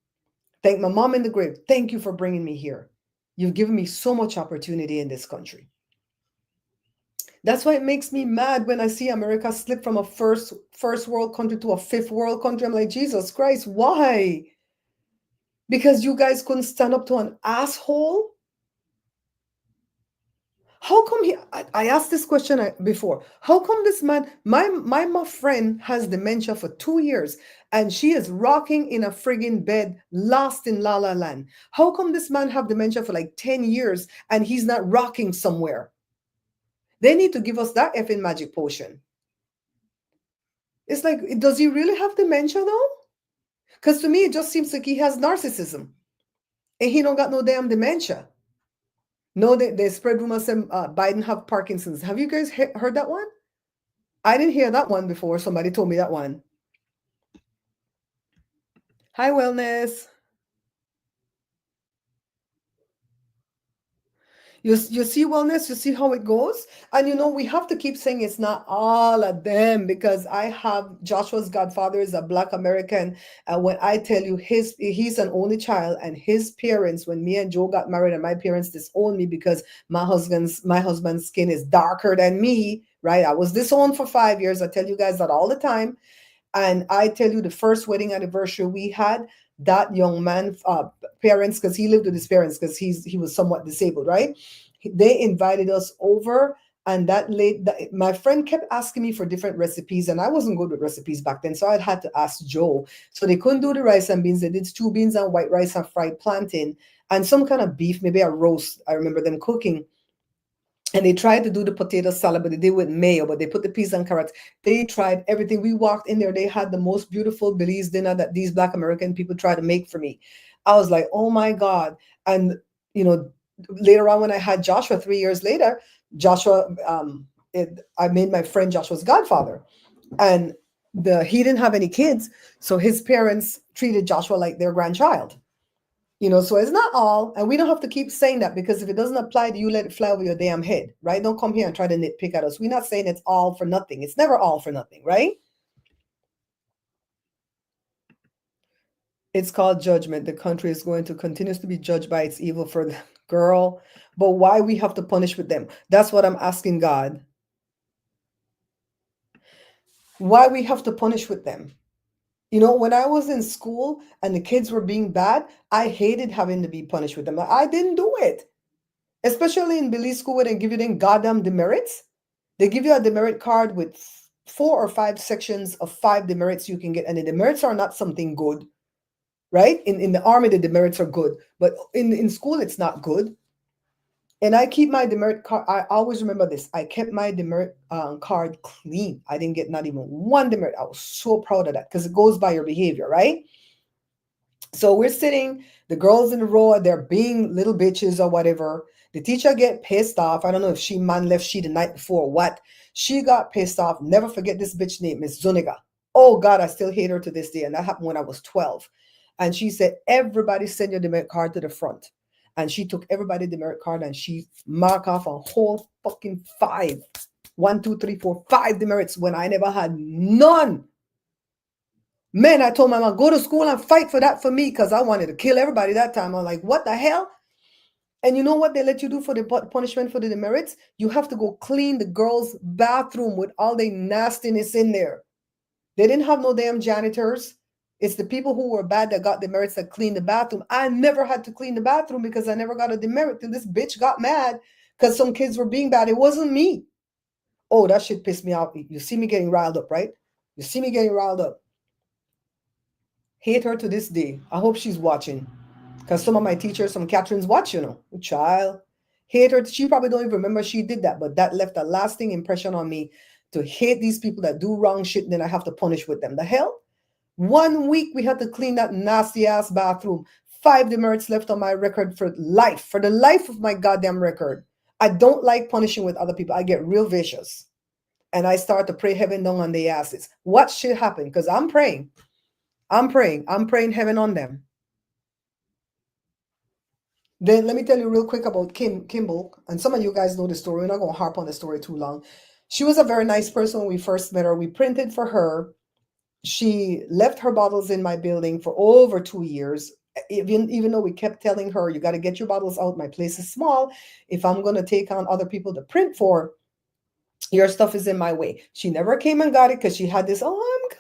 Thank my mom in the grave. Thank you for bringing me here. You've given me so much opportunity in this country. That's why it makes me mad when I see America slip from a first world country to a fifth world country. I'm like, Jesus Christ, why? Because you guys couldn't stand up to an asshole? How come I asked this question before. How come this man, my friend has dementia for 2 years and she is rocking in a friggin' bed, lost in La La Land? How come this man have dementia for like 10 years and he's not rocking somewhere? They need to give us that effing magic potion. It's like, does he really have dementia though? Because to me, it just seems like he has narcissism and he don't got no damn dementia. No, they spread rumors saying Biden have Parkinson's. Have you guys heard that one? I didn't hear that one before. Somebody told me that one. Hi, Wellness. You see, Wellness, you see how it goes? And you know, we have to keep saying it's not all of them because I have Joshua's godfather is a Black American. And when I tell you he's an only child and his parents, when me and Joe got married and my parents disowned me because my husband's skin is darker than me, right? I was disowned for 5 years. I tell you guys that all the time. And I tell you, the first wedding anniversary we had, that young man, parents, because he lived with his parents because he was somewhat disabled, right? They invited us over, and my friend kept asking me for different recipes, and I wasn't good with recipes back then, so I had to ask Joe. So they couldn't do the rice and beans. They did stew beans and white rice and fried plantain and some kind of beef, maybe a roast. I remember them cooking. And they tried to do the potato salad, but they did with mayo, but they put the peas and carrots. They tried everything. We walked in there. They had the most beautiful Belize dinner that these Black American people tried to make for me. I was like, oh my God. And, you know, later on when I had Joshua 3 years later, I made my friend Joshua's godfather. And he didn't have any kids. So his parents treated Joshua like their grandchild. You know, so it's not all, and we don't have to keep saying that because if it doesn't apply to you, let it fly over your damn head, right? Don't come here and try to nitpick at us. We're not saying it's all for nothing. It's never all for nothing, right? It's called judgment. The country is going to continuously be judged by its evil for the girl. But why we have to punish with them? That's what I'm asking God. Why we have to punish with them? You know, when I was in school and the kids were being bad, I hated having to be punished with them. I didn't do it. Especially in Belize school where they give you them goddamn demerits. They give you a demerit card with 4 or 5 sections of 5 demerits you can get. And the demerits are not something good, right? In the army, the demerits are good. But in school, it's not good. And I keep my demerit card. I always remember this. I kept my demerit card clean. I didn't get not even one demerit. I was so proud of that because it goes by your behavior, right? So we're sitting, the girls in the row, they're being little bitches or whatever. The teacher get pissed off. I don't know if she man left she the night before or what. She got pissed off. Never forget this bitch name, Miss Zuniga. Oh God, I still hate her to this day. And that happened when I was 12. And she said, everybody send your demerit card to the front. And she took everybody demerit card and she marked off a whole fucking 5. 1, 2, 3, 4, 5 demerits when I never had none. Man, I told my mom, go to school and fight for that for me because I wanted to kill everybody that time. I'm like, what the hell? And you know what they let you do for the punishment for the demerits? You have to go clean the girls' bathroom with all the nastiness in there. They didn't have no damn janitors. It's the people who were bad that got demerits that cleaned the bathroom. I never had to clean the bathroom because I never got a demerit till this bitch got mad because some kids were being bad. It wasn't me. Oh, that shit pissed me off. You see me getting riled up, right? You see me getting riled up. Hate her to this day. I hope she's watching. Because some of my teachers, some Catherine's watch, child. Hate her. She probably don't even remember she did that, but that left a lasting impression on me to hate these people that do wrong shit and then I have to punish with them. The hell? 1 week we had to clean that nasty ass bathroom. 5 demerits left on my record for life, for the life of my goddamn record. I don't like punishing with other people. I get real vicious. And I start to pray heaven down on their asses. What should happen? Because I'm praying. I'm praying heaven on them. Then let me tell you real quick about Kimball. And some of you guys know the story. We're not going to harp on the story too long. She was a very nice person when we first met her. We printed for her. She left her bottles in my building for over 2 years. Even though we kept telling her, you got to get your bottles out. My place is small. If I'm going to take on other people to print for, your stuff is in my way. She never came and got it because she had this, oh, I'm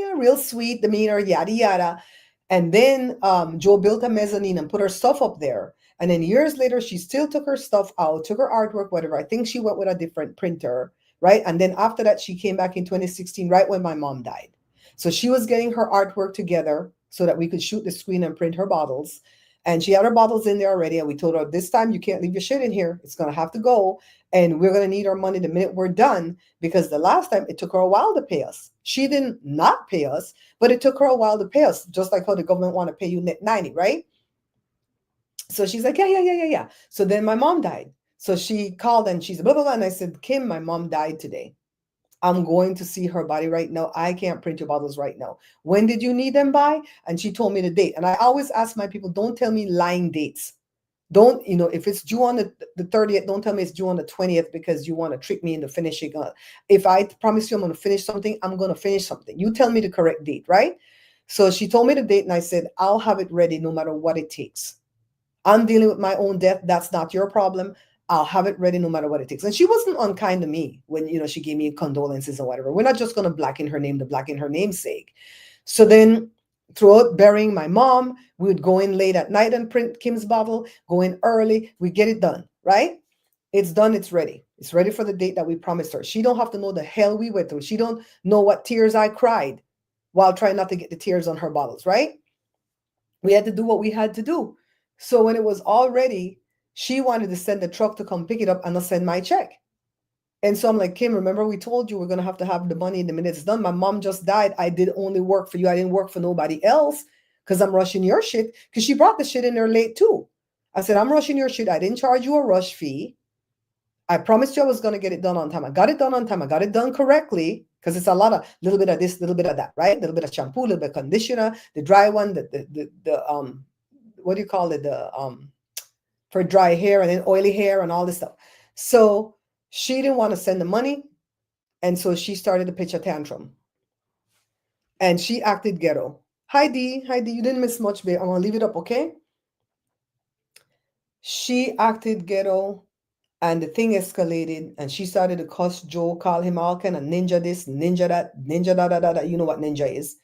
coming, real sweet demeanor, yada, yada. And then Joe built a mezzanine and put her stuff up there. And then years later, she still took her stuff out, took her artwork, whatever. I think she went with a different printer, right? And then after that, she came back in 2016, right when my mom died. So she was getting her artwork together so that we could shoot the screen and print her bottles. And she had her bottles in there already. And we told her, this time you can't leave your shit in here. It's going to have to go. And we're going to need our money the minute we're done, because the last time it took her a while to pay us. She didn't not pay us, but it took her a while to pay us, just like how the government want to pay you net 90, right? So she's like, yeah. So then my mom died. So she called and she said, blah, blah, blah. And I said, Kim, my mom died today. I'm going to see her body right now. I can't print your bottles right now. When did you need them by? And she told me the date. And I always ask my people, don't tell me lying dates. Don't, if it's due on the 30th, don't tell me it's due on the 20th because you want to trick me into finishing. If I promise you I'm going to finish something, I'm going to finish something. You tell me the correct date, right? So she told me the date and I said, I'll have it ready no matter what it takes. I'm dealing with my own death. That's not your problem. I'll have it ready no matter what it takes. And she wasn't unkind to me when, she gave me condolences or whatever. We're not just going to blacken her name to blacken her namesake. So then throughout burying my mom, we would go in late at night and print Kim's bottle, go in early, we get it done, right? It's done, it's ready. It's ready for the date that we promised her. She don't have to know the hell we went through. She don't know what tears I cried while trying not to get the tears on her bottles, right? We had to do what we had to do. So when it was all ready, she wanted to send the truck to come pick it up and I'll send my check. And so I'm like, Kim, remember we told you we're going to have the money in the minute it's done. My mom just died. I did only work for you. I didn't work for nobody else because I'm rushing your shit, because she brought the shit in there late too. I said, I'm rushing your shit. I didn't charge you a rush fee. I promised you I was going to get it done on time. I got it done on time. I got it done correctly, because it's a lot of little bit of this, little bit of that, right? A little bit of shampoo, a little bit of conditioner, the dry one, the what do you call it? For dry hair and then oily hair and all this stuff. So she didn't want to send the money. And so she started to pitch a tantrum. And she acted ghetto. Hi, D, you didn't miss much, babe. I'm going to leave it up, okay? She acted ghetto and the thing escalated and she started to cuss Joe, call him all kind of ninja this, ninja that, ninja da. You know what ninja is.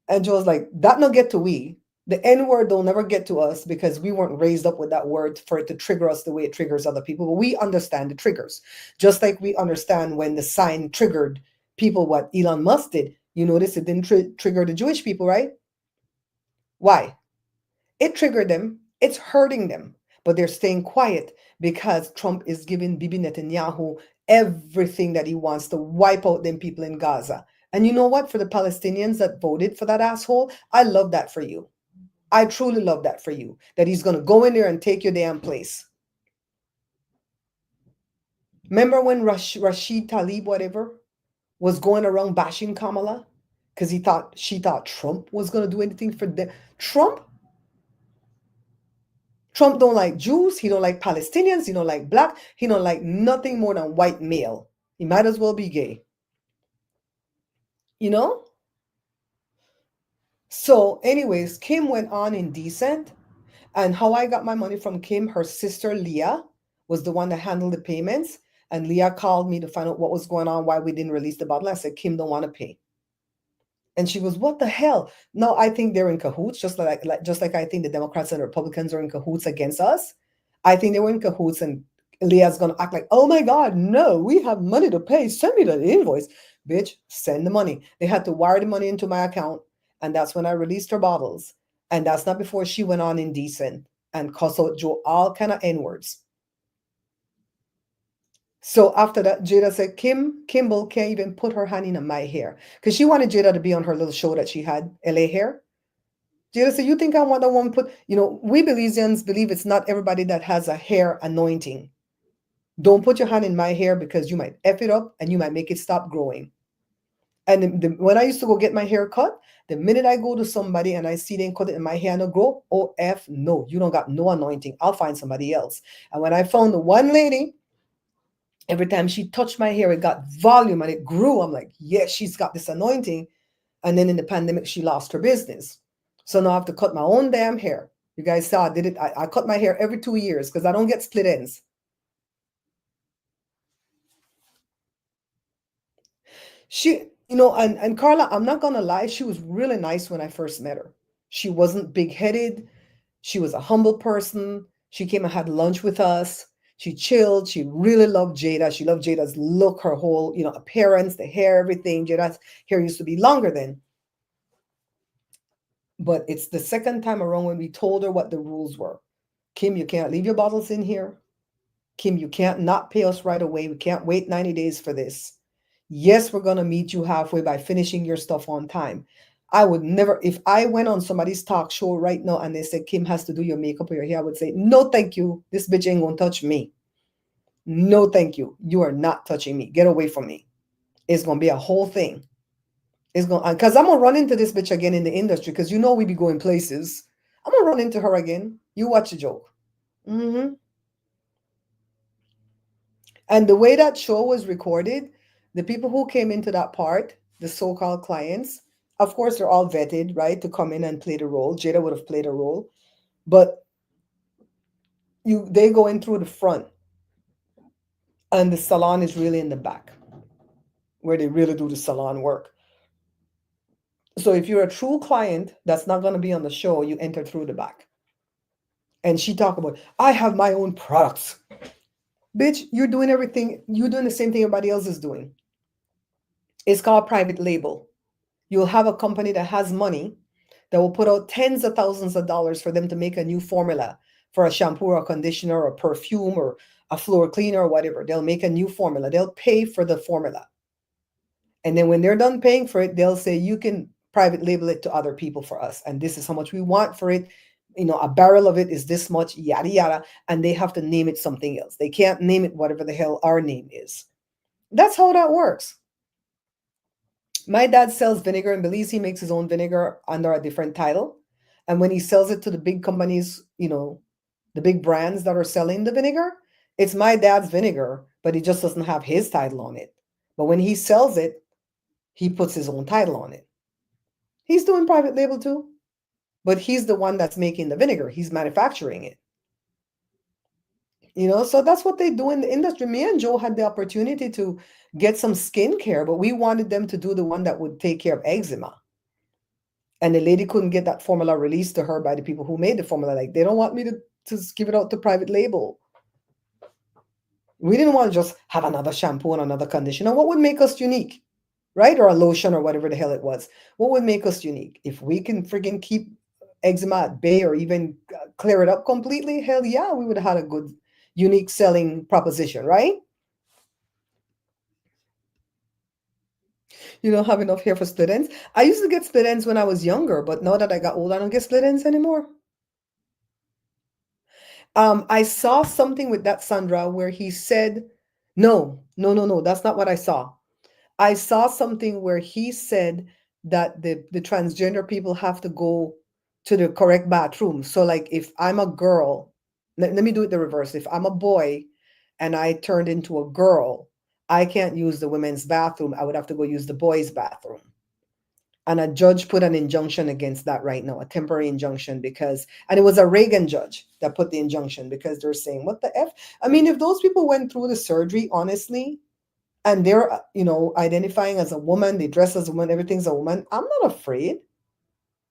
And Joe's like, that no get to we. The N-word don't never get to us because we weren't raised up with that word for it to trigger us the way it triggers other people. But we understand the triggers. Just like we understand when the sign triggered people, what Elon Musk did. You notice it didn't trigger the Jewish people, right? Why? It triggered them. It's hurting them. But they're staying quiet because Trump is giving Bibi Netanyahu everything that he wants to wipe out them people in Gaza. And you know what? For the Palestinians that voted for that asshole, I love that for you. I truly love that for you, that he's going to go in there and take your damn place. Remember when Rashid Tlaib, whatever, was going around bashing Kamala? because she thought Trump was going to do anything for them. Trump don't like Jews. He don't like Palestinians. He don't like black. He don't like nothing more than white male. He might as well be gay. You know? So anyways, Kim went on indecent. And how I got my money from Kim, her sister Leah was the one that handled the payments. And Leah called me to find out what was going on, why we didn't release the bottle. I said, Kim don't want to pay. And she goes, what the hell? No, I think they're in cahoots, just like I think the Democrats and Republicans are in cahoots against us. I think they were in cahoots, and Leah's going to act like, oh my God, no, we have money to pay. Send me the invoice. Bitch, send the money. They had to wire the money into my account, and that's when I released her bottles. And that's not before she went on indecent and cuss out Joe all kind of N-words. So after that, Jada said, Kimball can't even put her hand in my hair. Because she wanted Jada to be on her little show that she had, LA Hair. Jada said, you think I want that woman put, we Belizeans believe it's not everybody that has a hair anointing. Don't put your hand in my hair because you might F it up and you might make it stop growing. And when I used to go get my hair cut, the minute I go to somebody and I see them cut it and my hair no grow, oh, F, no, you don't got no anointing. I'll find somebody else. And when I found the one lady, every time she touched my hair, it got volume and it grew. I'm like, yes, she's got this anointing. And then in the pandemic, she lost her business. So now I have to cut my own damn hair. You guys saw I did it. I cut my hair every 2 years because I don't get split ends. She, and Carla, I'm not going to lie. She was really nice when I first met her. She wasn't big-headed. She was a humble person. She came and had lunch with us. She chilled. She really loved Jada. She loved Jada's look, her whole, appearance, the hair, everything. Jada's hair used to be longer then. But it's the second time around when we told her what the rules were. Kim, you can't leave your bottles in here. Kim, you can't not pay us right away. We can't wait 90 days for this. Yes, we're going to meet you halfway by finishing your stuff on time. I would never, if I went on somebody's talk show right now and they said, Kim has to do your makeup or your hair, I would say, no, thank you. This bitch ain't going to touch me. No, thank you. You are not touching me. Get away from me. It's going to be a whole thing. It's going to, because I'm going to run into this bitch again in the industry because we be going places. I'm going to run into her again. You watch the joke. Mm-hmm. And the way that show was recorded, the people who came into that part, the so-called clients, of course, they're all vetted, right, to come in and play the role. Jada would have played a role. But they go in through the front. And the salon is really in the back, where they really do the salon work. So if you're a true client that's not going to be on the show, you enter through the back. And she talked about, I have my own products. Bitch, you're doing everything. You're doing the same thing everybody else is doing. It's called private label. You'll have a company that has money that will put out tens of thousands of dollars for them to make a new formula for a shampoo or a conditioner or a perfume or a floor cleaner or whatever. They'll make a new formula. They'll pay for the formula. And then when they're done paying for it, they'll say, you can private label it to other people for us. And this is how much we want for it. A barrel of it is this much, yada, yada. And they have to name it something else. They can't name it whatever the hell our name is. That's how that works. My dad sells vinegar in Belize. He makes his own vinegar under a different title. And when he sells it to the big companies, the big brands that are selling the vinegar, it's my dad's vinegar, but he just doesn't have his title on it. But when he sells it, he puts his own title on it. He's doing private label too, but he's the one that's making the vinegar. He's manufacturing it. So that's what they do in the industry. Me and Joe had the opportunity to get some skincare, but we wanted them to do the one that would take care of eczema. And the lady couldn't get that formula released to her by the people who made the formula. Like, they don't want me to give it out to private label. We didn't want to just have another shampoo and another conditioner. What would make us unique? Right? Or a lotion or whatever the hell it was. What would make us unique? If we can friggin' keep eczema at bay or even clear it up completely, hell yeah, we would have had a good, unique selling proposition, right? You don't have enough hair for split ends. I used to get split ends when I was younger, but now that I got old, I don't get split ends anymore. I saw something with that, Sandra, where he said, no, that's not what I saw. I saw something where he said that the transgender people have to go to the correct bathroom. So like if I'm a girl, let me do it the reverse. If I'm a boy and I turned into a girl, I can't use the women's bathroom. I would have to go use the boys' bathroom. And a judge put an injunction against that right now, a temporary injunction, and it was a Reagan judge that put the injunction because they're saying, what the F? I mean, if those people went through the surgery, honestly, and they're, identifying as a woman, they dress as a woman, everything's a woman, I'm not afraid.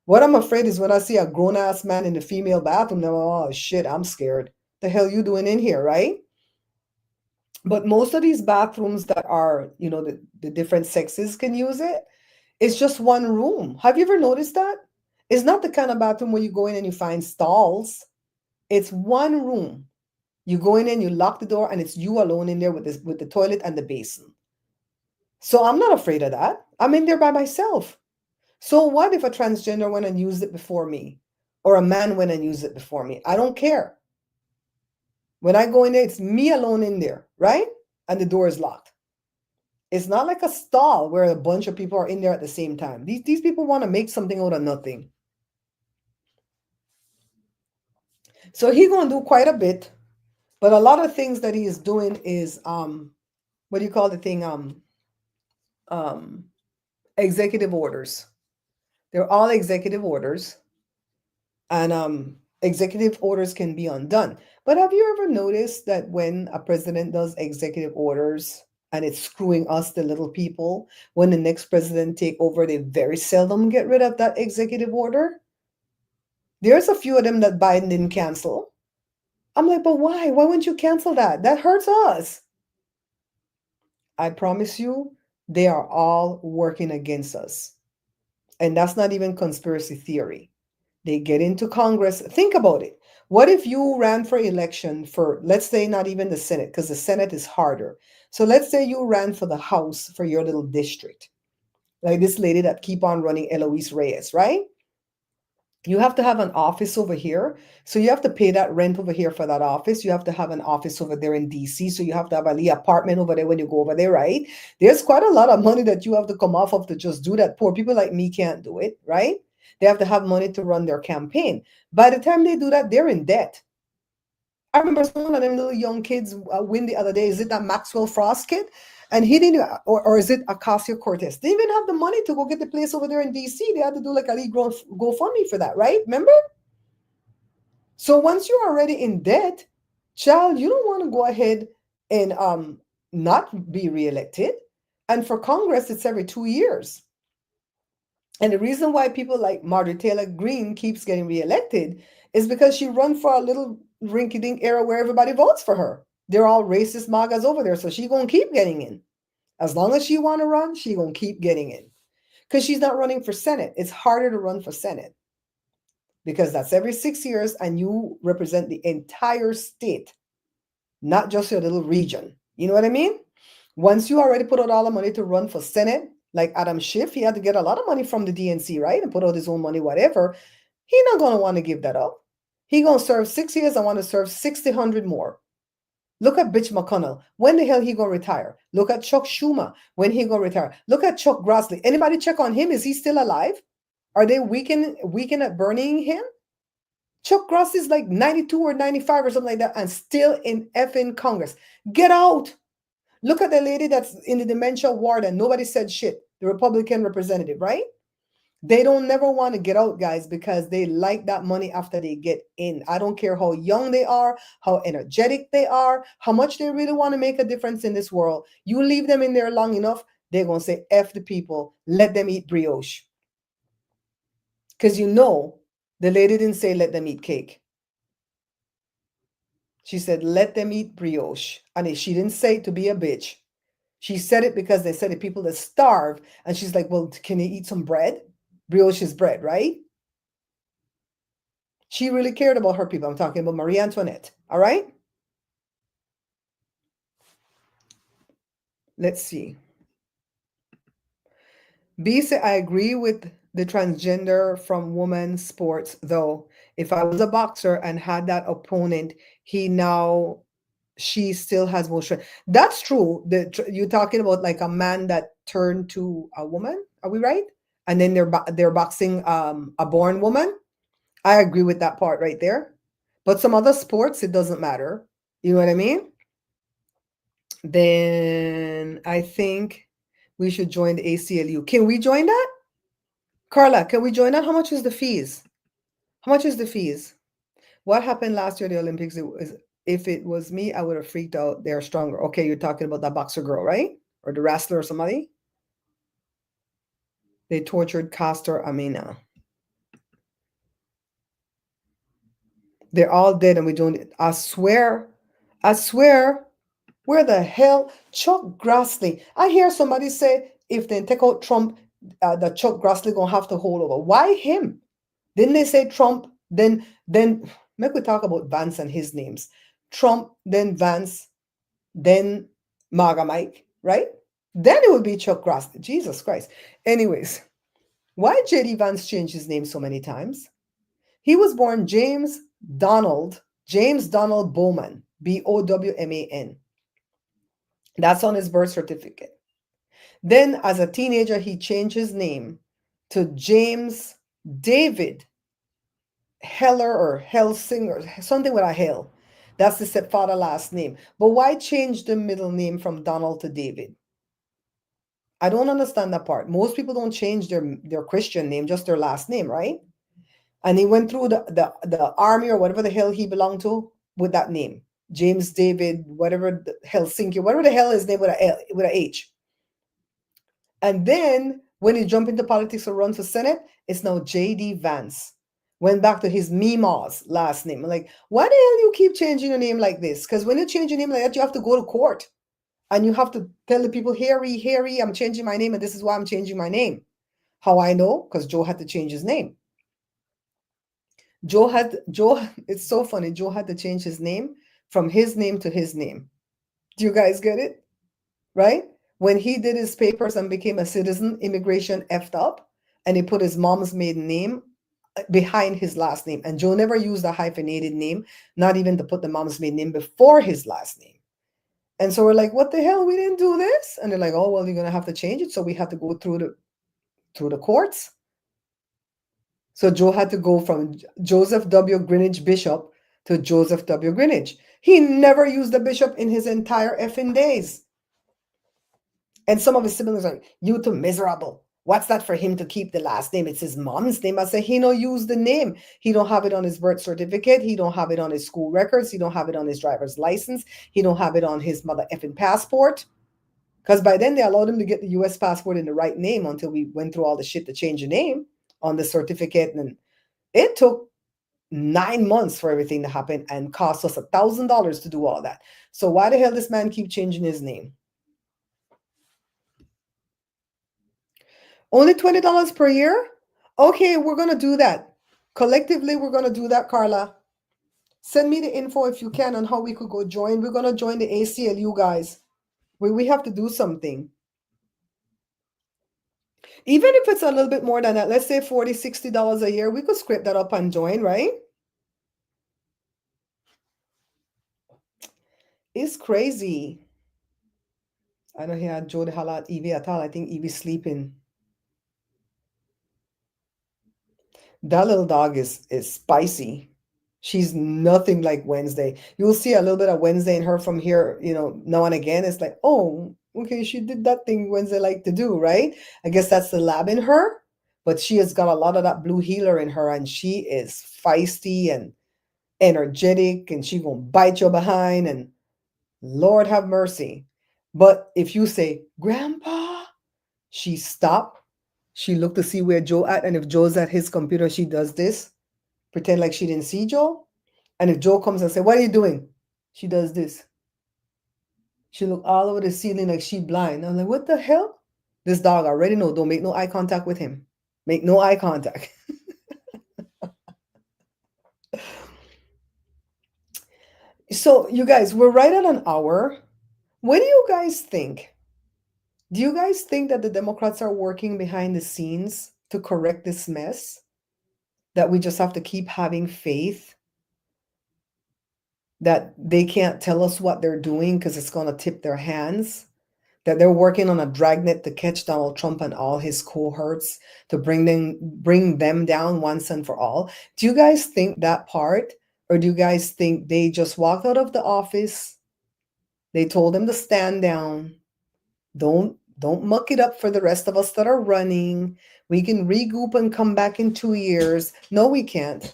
What I'm afraid is when I see a grown ass man in the female bathroom, then, oh shit, I'm scared. The hell you doing in here, right? But most of these bathrooms that are, the different sexes can use it. It's just one room. Have you ever noticed that? It's not the kind of bathroom where you go in and you find stalls. It's one room. You go in and you lock the door and it's you alone in there with the toilet and the basin. So I'm not afraid of that. I'm in there by myself. So what if a transgender went and used it before me? Or a man went and used it before me? I don't care. When I go in there, it's me alone in there, right? And the door is locked. It's not like a stall where a bunch of people are in there at the same time. These people want to make something out of nothing. So he's going to do quite a bit, but a lot of things that he is doing is what do you call the thing? Executive orders. They're all executive orders, and executive orders can be undone. But have you ever noticed that when a president does executive orders and it's screwing us, the little people, when the next president take over, they very seldom get rid of that executive order? There's a few of them that Biden didn't cancel. I'm like, but why? Why wouldn't you cancel that? That hurts us. I promise you, they are all working against us. And that's not even conspiracy theory. They get into Congress. Think about it. What if you ran for election for, let's say, not even the Senate, because the Senate is harder. So let's say you ran for the House for your little district, like this lady that keep on running, Eloise Reyes, right? You have to have an office over here. So you have to pay that rent over here for that office. You have to have an office over there in DC. So you have to have a apartment over there when you go over there, right? There's quite a lot of money that you have to come off of to just do that. Poor people like me can't do it, right? They have to have money to run their campaign. By the time they do that, they're in debt. I remember some of them little young kids win the other day. Is it that Maxwell Frost kid? And he didn't, or is it Acacia Cortez? They even have the money to go get the place over there in DC. They had to do like a league GoFundMe for that, right? Remember? So once you're already in debt, child, you don't want to go ahead and not be reelected. And for Congress, it's every 2 years. And the reason why people like Marjorie Taylor Greene keeps getting reelected is because she run for a little rinky-dink era where everybody votes for her. They're all racist MAGAs over there, so she's going to keep getting in. As long as she want to run, she's going to keep getting in. Because she's not running for Senate. It's harder to run for Senate. Because that's every 6 years, and you represent the entire state, not just your little region. You know what I mean? Once you already put out all the money to run for Senate, like Adam Schiff, he had to get a lot of money from the DNC, right? And put out his own money, whatever. He's not going to want to give that up. He's going to serve 6 years. I want to serve 60, 100 more. Look at Bitch McConnell. When the hell he going to retire? Look at Chuck Schumer. When he going to retire? Look at Chuck Grassley. Anybody check on him? Is he still alive? Are they weakened at burning him? Chuck Grassley is like 92 or 95 or something like that and still in effing Congress. Get out. Look at the lady that's in the dementia ward and nobody said shit. The Republican representative, right? They don't never want to get out, guys, because they like that money after they get in. I don't care how young they are, how energetic they are, how much they really want to make a difference in this world. You leave them in there long enough, they're going to say, F the people, let them eat brioche. Because you know, the lady didn't say let them eat cake. She said, let them eat brioche. And she didn't say it to be a bitch. She said it because they said the people that starve. And she's like, well, can they eat some bread? Brioche is bread, right? She really cared about her people. I'm talking about Marie Antoinette. All right? Let's see. B said, I agree with the transgender from women's sports, though. If I was a boxer and had that opponent, she still has more strength. That's true. You're talking about like a man that turned to a woman. Are we right? and then they're boxing a born woman. I agree with that part right there. But some other sports, it doesn't matter. You know what I mean? Then I think we should join the ACLU. Can we join that? Carla, can we join that? How much is the fees? How much is the fees? What happened last year at the Olympics? If it was me, I would have freaked out. They're stronger. Okay, you're talking about that boxer girl, right? Or the wrestler or somebody? They tortured Castor Amina. They're all dead and we don't. I swear, where the hell? Chuck Grassley. I hear somebody say if they take out Trump, that Chuck Grassley gonna have to hold over. Why him? Didn't they say Trump? Then make we talk about Vance and his names. Trump, then Vance, then MAGA Mike, right? Then it would be Chuck Grassley. Jesus Christ. Anyways, why J.D. Vance changed his name so many times? He was born James Donald Bowman, Bowman. That's on his birth certificate. Then as a teenager, he changed his name to James David Heller or Helsinger, something with a Hell. That's the stepfather last name. But why change the middle name from Donald to David? I don't understand that part. Most people don't change their Christian name, just their last name, right? And he went through the army or whatever the hell he belonged to with that name. James David, whatever the Helsinki, whatever the hell his name with a H. And then when he jumped into politics or run for Senate, it's now J.D. Vance. Went back to his Mima's last name. I'm like, why the hell you keep changing your name like this? Because when you change your name like that, you have to go to court. And you have to tell the people, Harry, I'm changing my name, and this is why I'm changing my name. How I know? Because Joe had to change his name. It's so funny. Joe had to change his name from his name to his name. Do you guys get it? Right? When he did his papers and became a citizen, immigration effed up, and he put his mom's maiden name behind his last name. And Joe never used a hyphenated name, not even to put the mom's maiden name before his last name. And so we're like, what the hell? We didn't do this. And they're like, oh, well, you're going to have to change it. So we have to go through the courts. So Joe had to go from Joseph W. Greenwich Bishop to Joseph W. Greenwich. He never used the bishop in his entire effing days. And some of his siblings are like, you too miserable. What's that for him to keep the last name? It's his mom's name. I say, he don't use the name. He don't have it on his birth certificate. He don't have it on his school records. He don't have it on his driver's license. He don't have it on his mother effing passport. Because by then they allowed him to get the U.S. passport in the right name until we went through all the shit to change the name on the certificate. And it took 9 months for everything to happen and cost us $1,000 to do all that. So why the hell this man keep changing his name? Only $20 per year? Okay, we're going to do that. Collectively, we're going to do that, Carla. Send me the info if you can on how we could go join. We're going to join the ACLU, guys. We have to do something. Even if it's a little bit more than that, let's say $40, $60 a year, we could scrape that up and join, right? It's crazy. I don't hear Joe the hell at Evie at all. I think Evie's sleeping. That little dog is spicy. She's nothing like Wednesday. You'll see a little bit of Wednesday in her from here, now and again. It's like, oh, okay, she did that thing Wednesday like to do, right? I guess that's the lab in her, but she has got a lot of that blue healer in her, and she is feisty and energetic, and she gonna bite you behind, and Lord have mercy. But if you say, Grandpa, she stop. She look to see where Joe at, and if Joe's at his computer, she does this, pretend like she didn't see Joe. And if Joe comes and say, what are you doing? She does this. She look all over the ceiling like she blind. I'm like, what the hell? This dog already know. Don't make no eye contact with him. Make no eye contact. So you guys, we're right at an hour. What do you guys think? Do you guys think that the Democrats are working behind the scenes to correct this mess? That we just have to keep having faith that they can't tell us what they're doing because it's going to tip their hands? that they're working on a dragnet to catch Donald Trump and all his cohorts to bring them down once and for all. Do you guys think that part, or do you guys think they just walked out of the office? They told them to stand down. Don't muck it up for the rest of us that are running. We can regroup and come back in 2 years. No, we can't.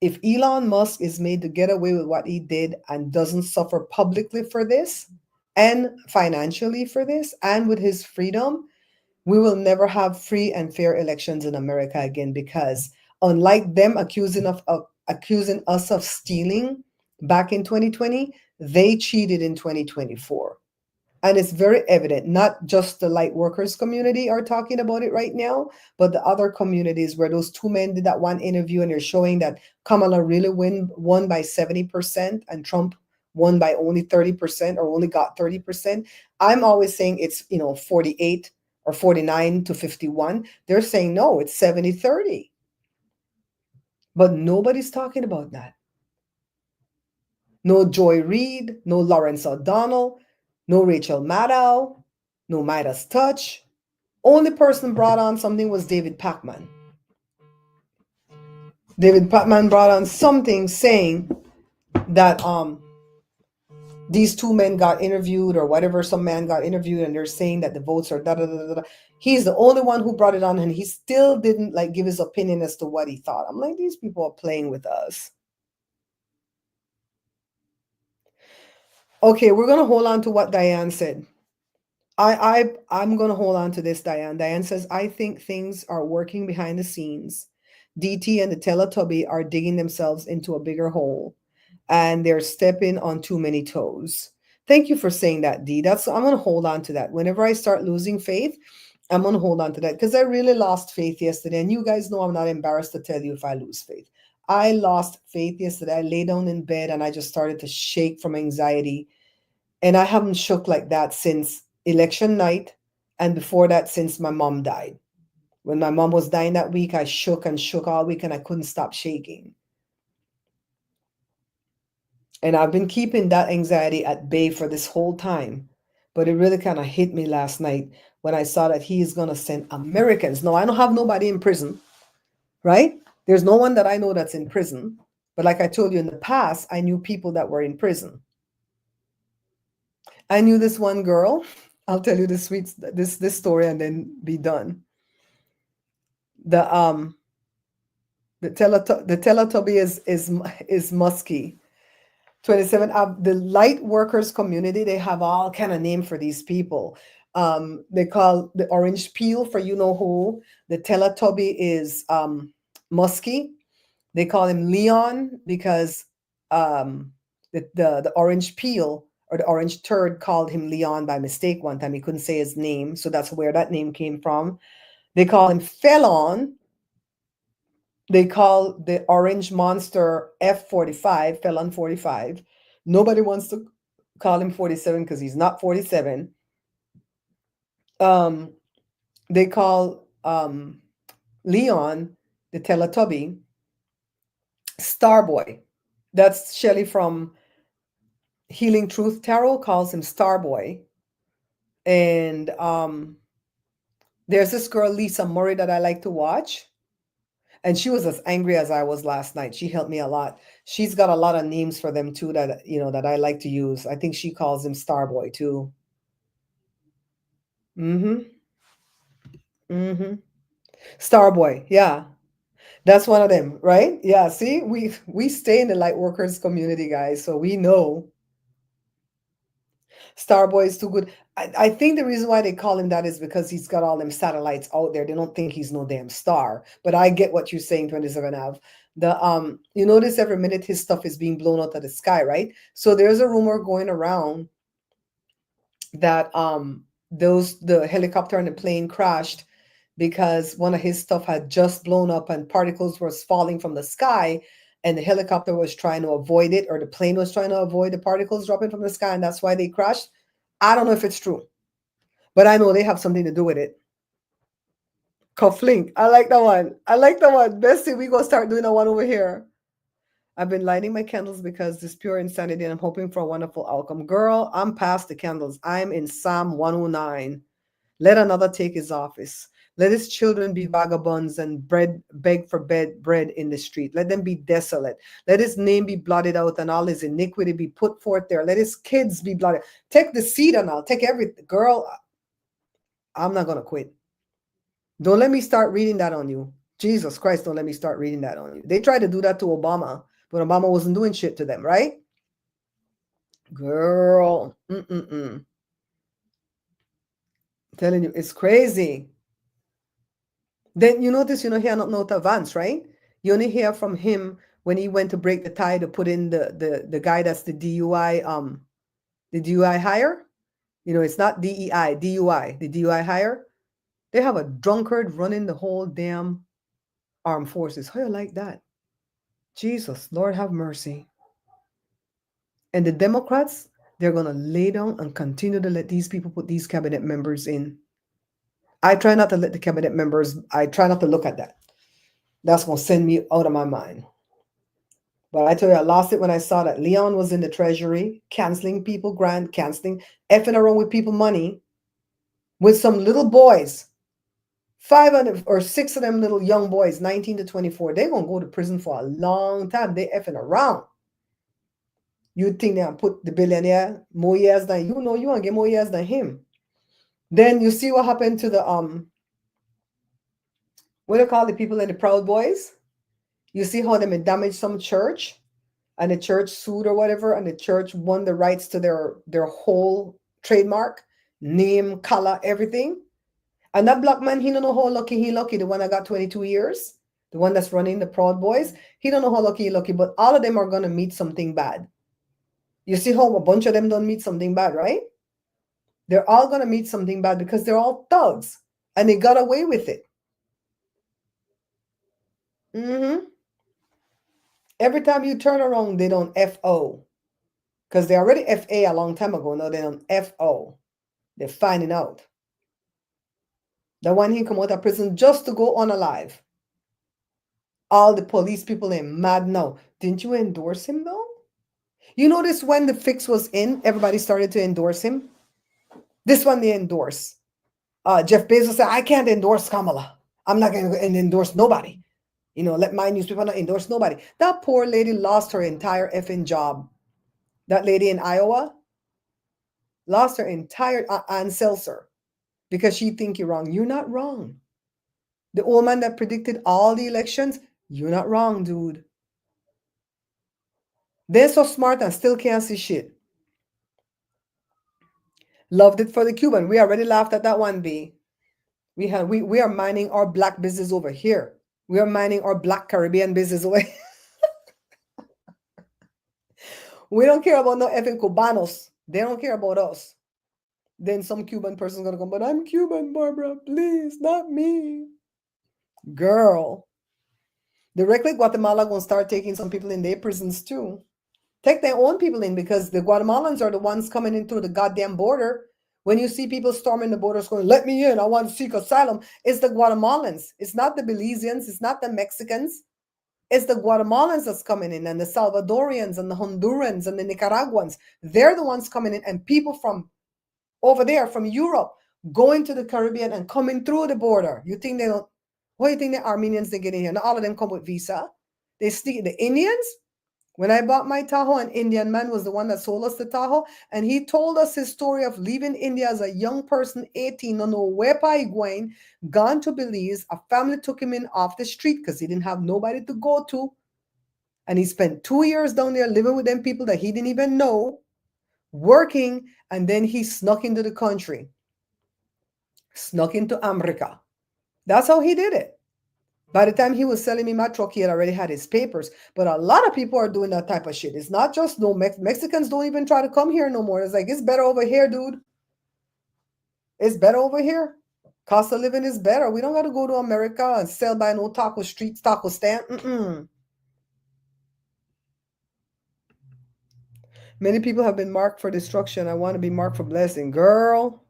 If Elon Musk is made to get away with what he did and doesn't suffer publicly for this and financially for this and with his freedom, we will never have free and fair elections in America again, because unlike them accusing us of stealing back in 2020, they cheated in 2024. And it's very evident, not just the light workers community are talking about it right now, but the other communities where those two men did that one interview and they're showing that Kamala really won by 70% and Trump won by only 30% or only got 30%. I'm always saying it's, 48 or 49 to 51. They're saying, no, it's 70-30. But nobody's talking about that. No Joy Reid, no Lawrence O'Donnell, no Rachel Maddow, no Midas Touch. Only person brought on something was David Pacman. David Pacman brought on something saying that these two men got interviewed or whatever, some man got interviewed and they're saying that the votes are da da da da da. He's the only one who brought it on, and he still didn't give his opinion as to what he thought. I'm like, these people are playing with us. Okay, we're gonna hold on to what Diane said. I'm gonna hold on to this, Diane. Diane says, I think things are working behind the scenes. DT and the Teletubby are digging themselves into a bigger hole, and they're stepping on too many toes. Thank you for saying that, D. I'm gonna hold on to that. Whenever I start losing faith, I'm gonna hold on to that, because I really lost faith yesterday. And you guys know I'm not embarrassed to tell you if I lose faith. I lost faith yesterday. I lay down in bed and I just started to shake from anxiety. And I haven't shook like that since election night, and before that, since my mom died. When my mom was dying that week, I shook and shook all week and I couldn't stop shaking. And I've been keeping that anxiety at bay for this whole time. But it really kind of hit me last night when I saw that he is going to send Americans. No, I don't have nobody in prison, right? There's no one that I know that's in prison. But like I told you in the past, I knew people that were in prison. I knew this one girl. I'll tell you this story and then be done. The Teletubby is musky. 27. The light workers community, they have all kind of name for these people. They call the orange peel for you know who. The Teletubby is musky. They call him Leon because the orange peel or the orange turd called him Leon by mistake one time. He couldn't say his name, so that's where that name came from. They call him Felon. They call the orange monster F45, Felon 45. Nobody wants to call him 47 because he's not 47. They call Leon, the Teletubby, Starboy. That's Shelley from Healing Truth Tarot calls him Starboy. And there's this girl, Lisa Murray, that I like to watch. And she was as angry as I was last night. She helped me a lot. She's got a lot of names for them too that that I like to use. I think she calls him Starboy too. Starboy, yeah. That's one of them, right? Yeah, see, we stay in the light workers community, guys, so we know. Starboy is too good. I think the reason why they call him that is because he's got all them satellites out there. They don't think he's no damn star. But I get what you're saying, 27 Av. You notice every minute his stuff is being blown out of the sky, right? So there's a rumor going around that the helicopter and the plane crashed because one of his stuff had just blown up and particles was falling from the sky, and the helicopter was trying to avoid it, or the plane was trying to avoid the particles dropping from the sky, and that's why they crashed. I don't know if it's true, but I know they have something to do with it. Cufflink. I like that one. Bestie, we gonna start doing that one over here. I've been lighting my candles because this pure insanity and I'm hoping for a wonderful outcome. Girl, I'm past the candles. I'm in Psalm 109. Let another take his office. Let his children be vagabonds and beg for bread in the street. Let them be desolate. Let his name be blotted out and all his iniquity be put forth there. Let his kids be blotted. Take the seed and I'll take everything. Girl, I'm not going to quit. Don't let me start reading that on you. Jesus Christ, don't let me start reading that on you. They tried to do that to Obama, but Obama wasn't doing shit to them, right? Girl, I'm telling you, it's crazy. Then you notice, he had not know advance, right? You only hear from him when he went to break the tie to put in the guy that's the DUI hire. It's not DEI, DUI, the DUI hire. They have a drunkard running the whole damn armed forces. How you like that? Jesus, Lord have mercy. And the Democrats, they're going to lay down and continue to let these people put these cabinet members in. I try not to let the cabinet members, I try not to look at that. That's going to send me out of my mind. But I tell you, I lost it when I saw that Leon was in the treasury, canceling people grant, effing around with people money with some little boys. 5 or 6 of them little young boys, 19 to 24, they're going to go to prison for a long time. They effing around. You'd think they'll put the billionaire more years than you want to get more years than him. Then you see what happened to the what do you call the people in the Proud Boys? You see how they damaged some church, and the church sued or whatever, and the church won the rights to their whole trademark, name, color, everything. And that black man, he don't know how lucky he lucky. The one that got 22 years, the one that's running the Proud Boys, he don't know how lucky he lucky. But all of them are gonna meet something bad. You see how a bunch of them don't meet something bad, right? They're all gonna meet something bad because they're all thugs, and they got away with it. Every time you turn around, they don't FO. Because they already FA a long time ago. Now they don't FO. They're finding out. The one he come out of prison just to go unalive. All the police people are mad now. Didn't you endorse him though? You notice when the fix was in, everybody started to endorse him. This one they endorse. Jeff Bezos said, I can't endorse Kamala. I'm not going to endorse nobody. Let my newspaper not endorse nobody. That poor lady lost her entire effing job. That lady in Iowa lost her entire Ann Seltzer because she think you're wrong. You're not wrong. The old man that predicted all the elections, you're not wrong, dude. They're so smart and still can't see shit. Loved it for the Cuban. We already laughed at that one, B. We are mining our black business over here. We are mining our black Caribbean business over here. We don't care about no effing Cubanos. They don't care about us. Then some Cuban person's gonna come, but I'm Cuban, Barbara. Please, not me. Girl. Directly, Guatemala gonna start taking some people in their prisons too. Take their own people in because the Guatemalans are the ones coming in through the goddamn border. When you see people storming the borders going, let me in, I want to seek asylum, it's the Guatemalans. It's not the Belizeans. It's not the Mexicans. It's the Guatemalans that's coming in, and the Salvadorians and the Hondurans and the Nicaraguans. They're the ones coming in, and people from over there, from Europe, going to the Caribbean and coming through the border. You think they don't? What do you think the Armenians they get in here? Not all of them come with visa. They sneak. The Indians. When I bought my Tahoe, an Indian man was the one that sold us the Tahoe, and he told us his story of leaving India as a young person, 18, no know where he going, gone to Belize. A family took him in off the street because he didn't have nobody to go to. And he spent 2 years down there living with them people that he didn't even know, working, and then he snuck into the country, snuck into America. That's how he did it. By the time he was selling me my truck, he had already had his papers. But a lot of people are doing that type of shit. It's not just Mexicans don't even try to come here no more. It's like, it's better over here, dude. It's better over here. Cost of living is better. We don't got to go to America and sell by no taco streets, taco stand. Many people have been marked for destruction. I want to be marked for blessing. Girl.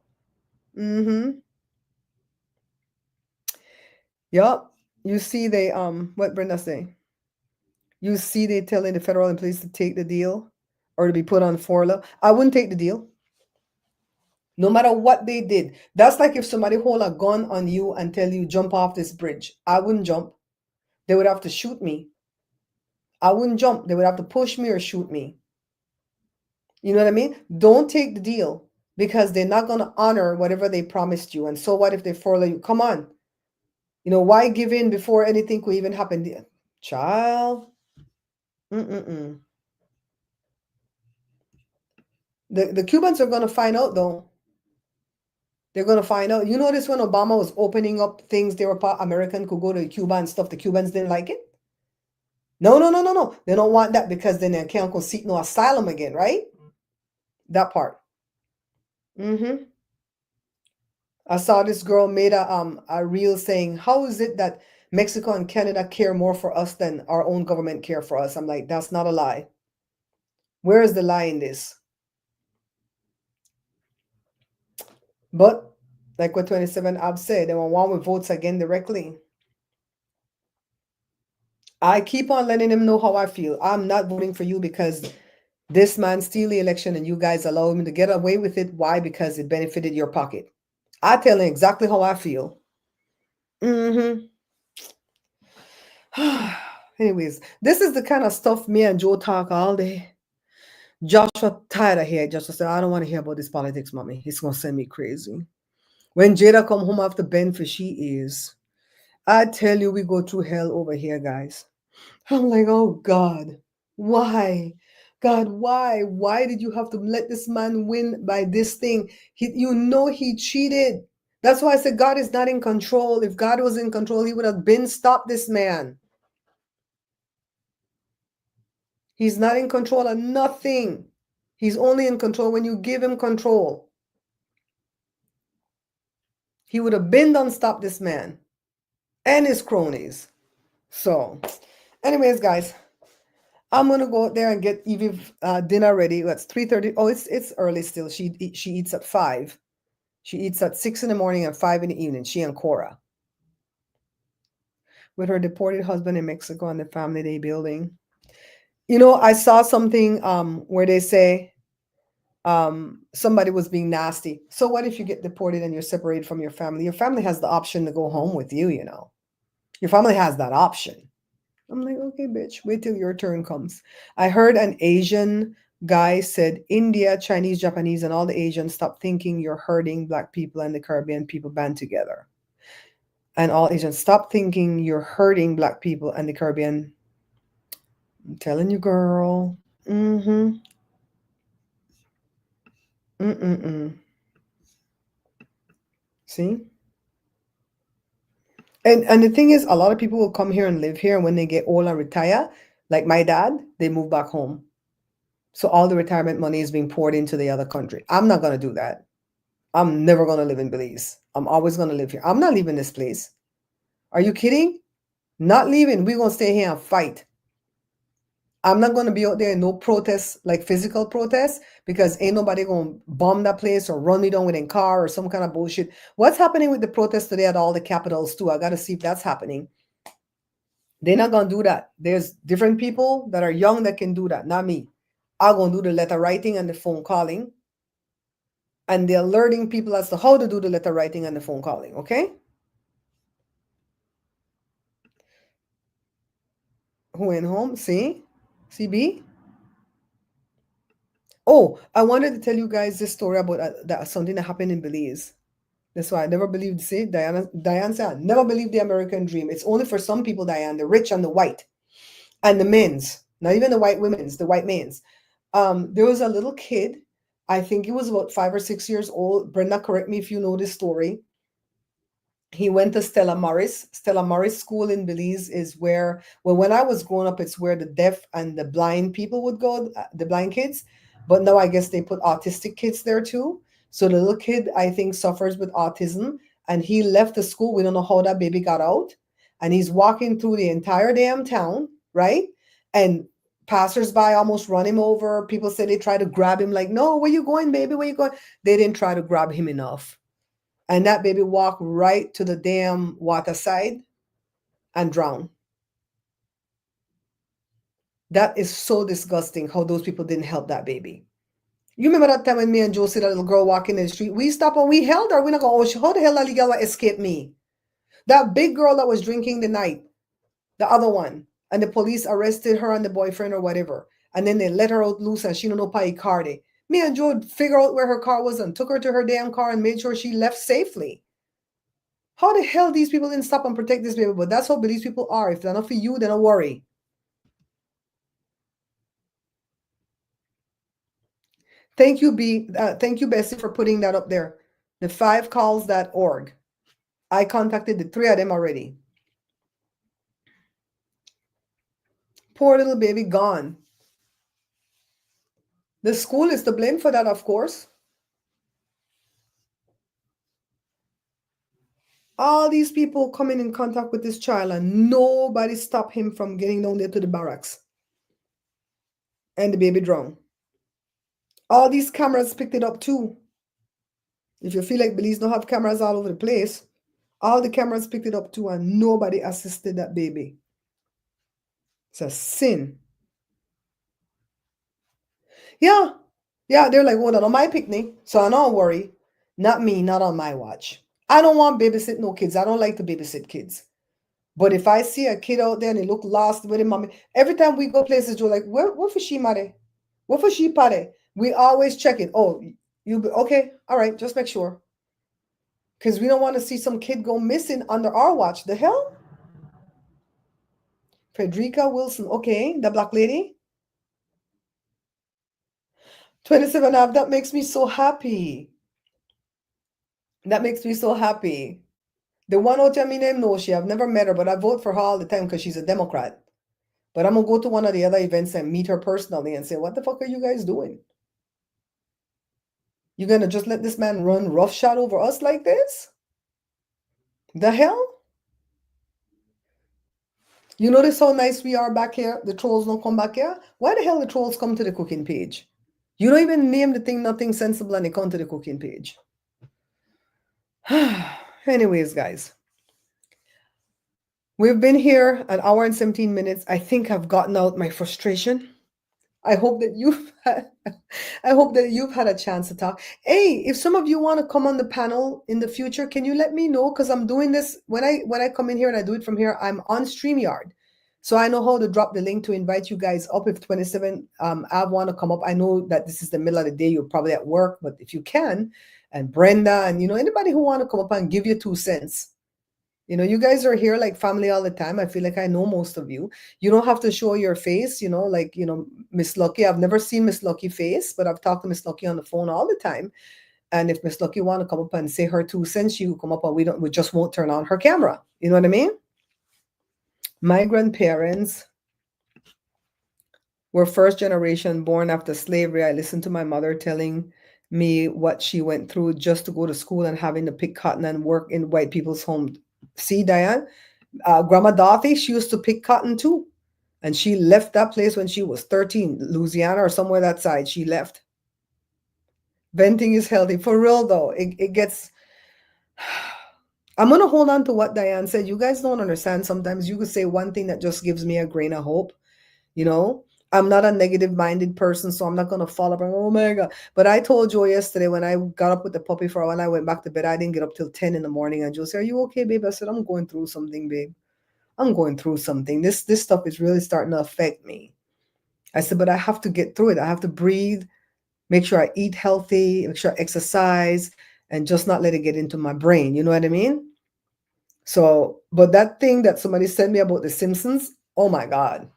Yup. You see, they what Brenda say? You see they telling the federal employees to take the deal or to be put on furlough. I wouldn't take the deal. No matter what they did. That's like if somebody hold a gun on you and tell you jump off this bridge. I wouldn't jump. They would have to shoot me. I wouldn't jump. They would have to push me or shoot me. You know what I mean? Don't take the deal because they're not going to honor whatever they promised you. And so what if they furlough you? Come on. You know, why give in before anything could even happen? Child. Mm-mm-mm. The Cubans are going to find out, though. They're going to find out. You notice when Obama was opening up things, they were American could go to Cuba and stuff. The Cubans didn't like it. No, no, no, no, no. They don't want that because then they can't go seek no asylum again, right? That part. Mm-hmm. I saw this girl made a reel saying, how is it that Mexico and Canada care more for us than our own government care for us? I'm like, that's not a lie. Where is the lie in this? But like what 27 Ab said, they want one with votes again directly. I keep on letting them know how I feel. I'm not voting for you because this man steal the election and you guys allow him to get away with it. Why? Because it benefited your pocket. I tell him exactly how I feel. Mm-hmm. Anyways, this is the kind of stuff me and Joe talk all day. Joshua tired of here. Joshua said, I don't want to hear about this politics, mommy. It's going to send me crazy. When Jada come home after Ben for she is, I tell you, we go through hell over here, guys. I'm like, oh God, why? God, why? Why did you have to let this man win by this thing? You know he cheated. That's why I said God is not in control. If God was in control, he would have been stopped this man. He's not in control of nothing. He's only in control when you give him control. He would have been done stop this man and his cronies. So, anyways, guys, I'm gonna go out there and get Evie dinner ready. It's 3:30. Oh, it's early still. She eats at 5. She eats at 6 in the morning and 5 in the evening. She and Cora. With her deported husband in Mexico and the family they building. You know, I saw something where they say somebody was being nasty. So what if you get deported and you're separated from your family? Your family has the option to go home with you, you know. Your family has that option. I'm like, okay, bitch, wait till your turn comes. I heard an Asian guy said, India, Chinese, Japanese, and all the Asians, stop thinking you're hurting Black people and the Caribbean people band together. And all Asians, stop thinking you're hurting Black people and the Caribbean. I'm telling you, girl. Mm-hmm. Mm-mm-mm. See? And the thing is, a lot of people will come here and live here, and when they get old and retire, like my dad, they move back home. So all the retirement money is being poured into the other country. I'm not going to do that. I'm never going to live in Belize. I'm always going to live here. I'm not leaving this place. Are you kidding? Not leaving. We're going to stay here and fight. I'm not going to be out there in no protests, like physical protests, because ain't nobody going to bomb that place or run me down with a car or some kind of bullshit. What's happening with the protests today at all the capitals too? I got to see if that's happening. They're not going to do that. There's different people that are young that can do that, not me. I'm going to do the letter writing and the phone calling. And they're alerting people as to how to do the letter writing and the phone calling, okay? Who went home? See? CB? Oh, I wanted to tell you guys this story about that something that happened in Belize. That's why I never believed, see, Diane said, I never believed the American dream. It's only for some people, Diane, the rich and the white. And the men's, not even the white women's, the white men's. There was a little kid, I think he was about 5 or 6 years old. Brenda, correct me if you know this story. He went to Stella Maris. Stella Maris School in Belize is where, well, when I was growing up, it's where the deaf and the blind people would go, the blind kids. But now I guess they put autistic kids there too. So the little kid, I think, suffers with autism. And he left the school. We don't know how that baby got out. And he's walking through the entire damn town, right? And passersby almost run him over. People say they try to grab him, like, no, where you going, baby? Where you going? They didn't try to grab him enough. And that baby walked right to the damn water side and drowned. That is so disgusting how those people didn't help that baby. You remember that time when me and Joe see that little girl walking in the street? We stopped and we held her. We're not going, oh, how the hell that girl escaped me? That big girl that was drinking the night, the other one, and the police arrested her and the boyfriend or whatever. And then they let her out loose and she don't know pay carde. Me and Joe figured out where her car was and took her to her damn car and made sure she left safely. How the hell these people didn't stop and protect this baby? But that's how these people are. If they're not for you, then don't worry. Thank you, thank you, Bessie, for putting that up there. The 5calls.org. I contacted the 3 of them already. Poor little baby gone. The school is to blame for that, of course. All these people coming in contact with this child and nobody stopped him from getting down there to the barracks. And the baby drowned. All these cameras picked it up too. If you feel like Belize don't have cameras all over the place, all the cameras picked it up too and nobody assisted that baby. It's a sin. Yeah. Yeah, they're like, well, on my picnic, so I don't worry. Not me, not on my watch. I don't want babysit no kids. I don't like to babysit kids. But if I see a kid out there and they look lost with him, mommy, every time we go places, you're like, what for she, mare? What for she, pare? We always check it. Oh, okay, all right, just make sure. Because we don't want to see some kid go missing under our watch. The hell? Frederica Wilson, okay, the black lady. 27 half, that makes me so happy. That makes me so happy. The one out there, me name no, she I've never met her, but I vote for her all the time because she's a Democrat. But I'm gonna go to one of the other events and meet her personally and say, what the fuck are you guys doing? You're gonna just let this man run roughshod over us like this? The hell? You notice how nice we are back here? The trolls don't come back here? Why the hell the trolls come to the cooking page? You don't even name the thing nothing sensible and they come to the cooking page. Anyways, guys. We've been here an hour and 17 minutes. I think I've gotten out my frustration. I hope that you've had a chance to talk. Hey, if some of you want to come on the panel in the future, can you let me know? Because I'm doing this when I come in here and I do it from here, I'm on StreamYard. So I know how to drop the link to invite you guys up if 27 I want to come up. I know that this is the middle of the day, you're probably at work, but if you can, and Brenda and anybody who want to come up and give you 2 cents. You guys are here like family all the time. I feel like I know most of you. You don't have to show your face, like, Miss Lucky. I've never seen Miss Lucky face, but I've talked to Miss Lucky on the phone all the time. And if Miss Lucky want to come up and say her 2 cents, she will come up and we just won't turn on her camera. You know what I mean? My grandparents were first generation born after slavery. I listened to my mother telling me what she went through just to go to school and having to pick cotton and work in white people's homes. See, Diane, Grandma Dorothy, she used to pick cotton too. And she left that place when she was 13, Louisiana or somewhere that side. She left. Venting is healthy. For real, though, it gets... I'm going to hold on to what Diane said. You guys don't understand. Sometimes you could say one thing that just gives me a grain of hope. I'm not a negative-minded person, so I'm not going to fall up and, oh, my God. But I told Joe yesterday when I got up with the puppy for a while, I went back to bed. I didn't get up till 10 in the morning. And Joe said, are you okay, babe? I said, I'm going through something, babe. I'm going through something. This stuff is really starting to affect me. I said, but I have to get through it. I have to breathe, make sure I eat healthy, make sure I exercise, and just not let it get into my brain. You know what I mean? So, but that thing that somebody sent me about The Simpsons, oh, my God.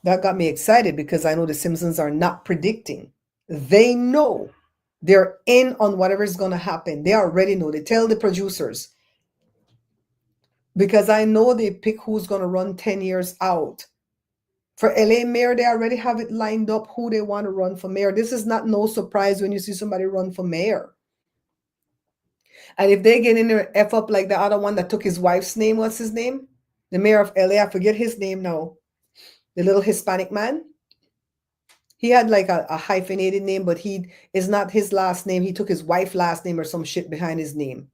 That got me excited because I know The Simpsons are not predicting. They know. They're in on whatever is going to happen. They already know. They tell the producers. Because I know they pick who's going to run 10 years out. For LA mayor, they already have it lined up who they want to run for mayor. This is not no surprise when you see somebody run for mayor. And if they get in there and F up like the other one that took his wife's name, what's his name? The mayor of LA, I forget his name now. The little Hispanic man. He had like a hyphenated name, but he is not his last name. He took his wife's last name or some shit behind his name.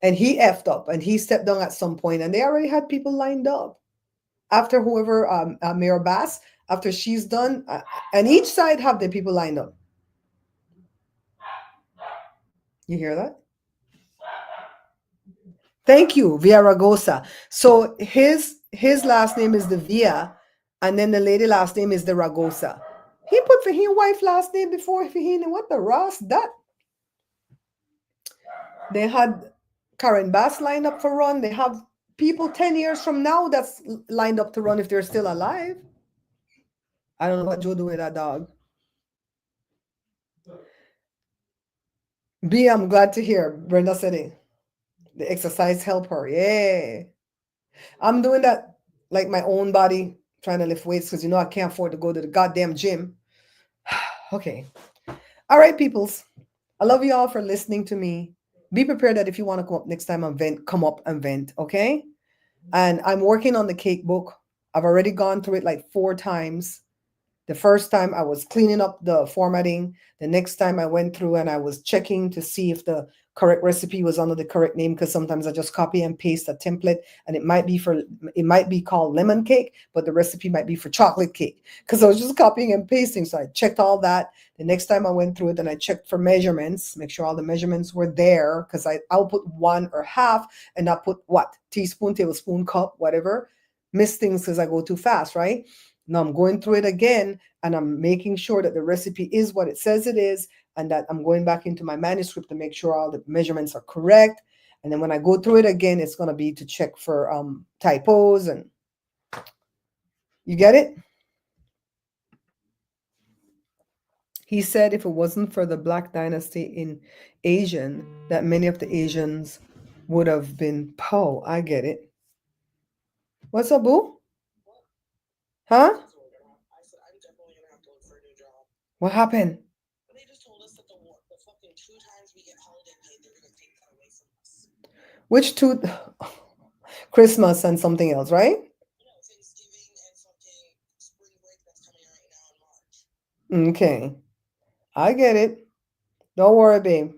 And he effed up and he stepped down at some point and they already had people lined up. After whoever, Mayor Bass, after she's done, and each side have the people lined up. You hear that? Thank you, Villaraigosa. So his last name is the Villa, and then the lady last name is the Ragosa. He put for his wife last name before for him. What the Ross that? They had Karen Bass lined up for run. They have people 10 years from now that's lined up to run if they're still alive. I don't know what Joe do with that dog. B, I'm glad to hear. Brenda said it. The exercise help her. Yeah. I'm doing that like my own body, trying to lift weights because I can't afford to go to the goddamn gym. Okay. All right, peoples. I love you all for listening to me. Be prepared that if you want to come up next time and vent, come up and vent, okay? And I'm working on the cake book. I've already gone through it like 4 times. The first time I was cleaning up the formatting. The next time I went through and I was checking to see if the correct recipe was under the correct name, because sometimes I just copy and paste a template and it might be called lemon cake, but the recipe might be for chocolate cake because I was just copying and pasting. So I checked all that. The next time I went through it and I checked for measurements, make sure all the measurements were there, because I'll put 1 or half and not put what? Teaspoon, tablespoon, cup, whatever. Miss things because I go too fast, right? Now I'm going through it again and I'm making sure that the recipe is what it says it is, and that I'm going back into my manuscript to make sure all the measurements are correct. And then when I go through it again, it's going to be to check for typos. And you get it? He said if it wasn't for the Black Dynasty in Asian, that many of the Asians would have been po. I get it. What's up, boo? Huh? What happened? Which 2? Christmas and something else, right? Okay. I get it. Don't worry, babe.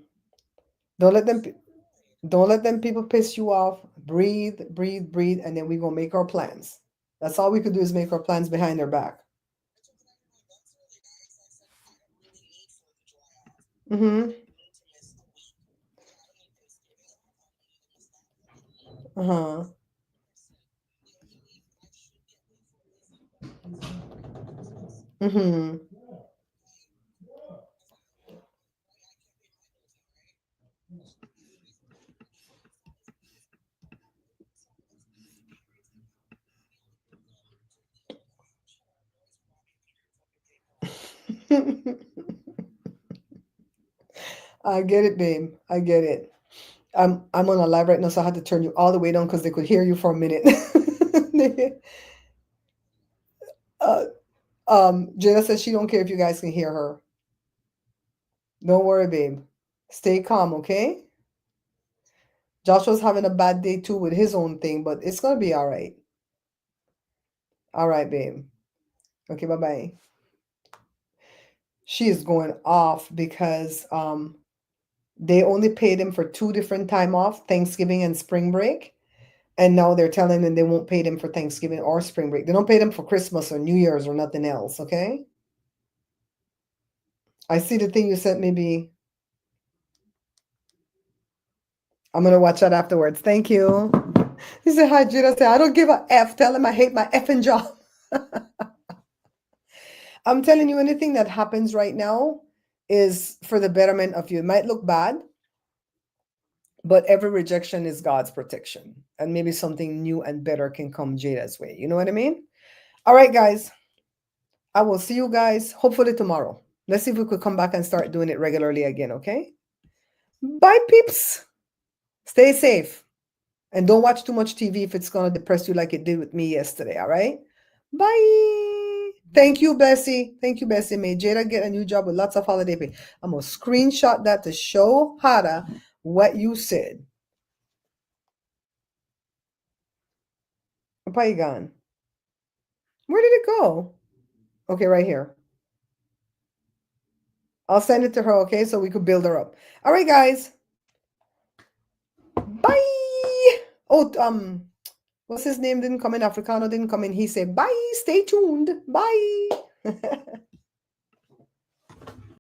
Don't let them people piss you off. Breathe, breathe, breathe, and then we're gonna make our plans. That's all we could do is make our plans behind their back. Mm-hmm. Uh-huh. Mm-hmm. I get it, babe. I get it. I'm on a live right now, so I had to turn you all the way down because they could hear you for a minute. uh, Jada says she don't care if you guys can hear her. Don't worry, babe. Stay calm, okay? Joshua's having a bad day too with his own thing, but it's gonna be all right. All right, babe. Okay, bye-bye. She is going off because they only paid him for 2 different time off, Thanksgiving and spring break. And now they're telling them they won't pay them for Thanksgiving or spring break. They don't pay them for Christmas or New Year's or nothing else, okay? I see the thing you sent me, B. I'm going to watch that afterwards. Thank you. He said, hi, Judah. I said, I don't give a F. Tell him I hate my effing job. I'm telling you, anything that happens right now is for the betterment of you. It might look bad, but every rejection is God's protection. And maybe something new and better can come Jada's way. You know what I mean? All right, guys. I will see you guys hopefully tomorrow. Let's see if we could come back and start doing it regularly again, okay? Bye, peeps. Stay safe. And don't watch too much TV if it's going to depress you like it did with me yesterday, all right? Bye. Thank you, Bessie. Thank you, Bessie. May Jada get a new job with lots of holiday pay. I'm going to screenshot that to show Hada what you said. Where you gone? Where did it go? Okay, right here. I'll send it to her, okay? So we could build her up. All right, guys. Bye. Oh, what's his name didn't come in, Africano didn't come in. He said, bye, stay tuned, bye.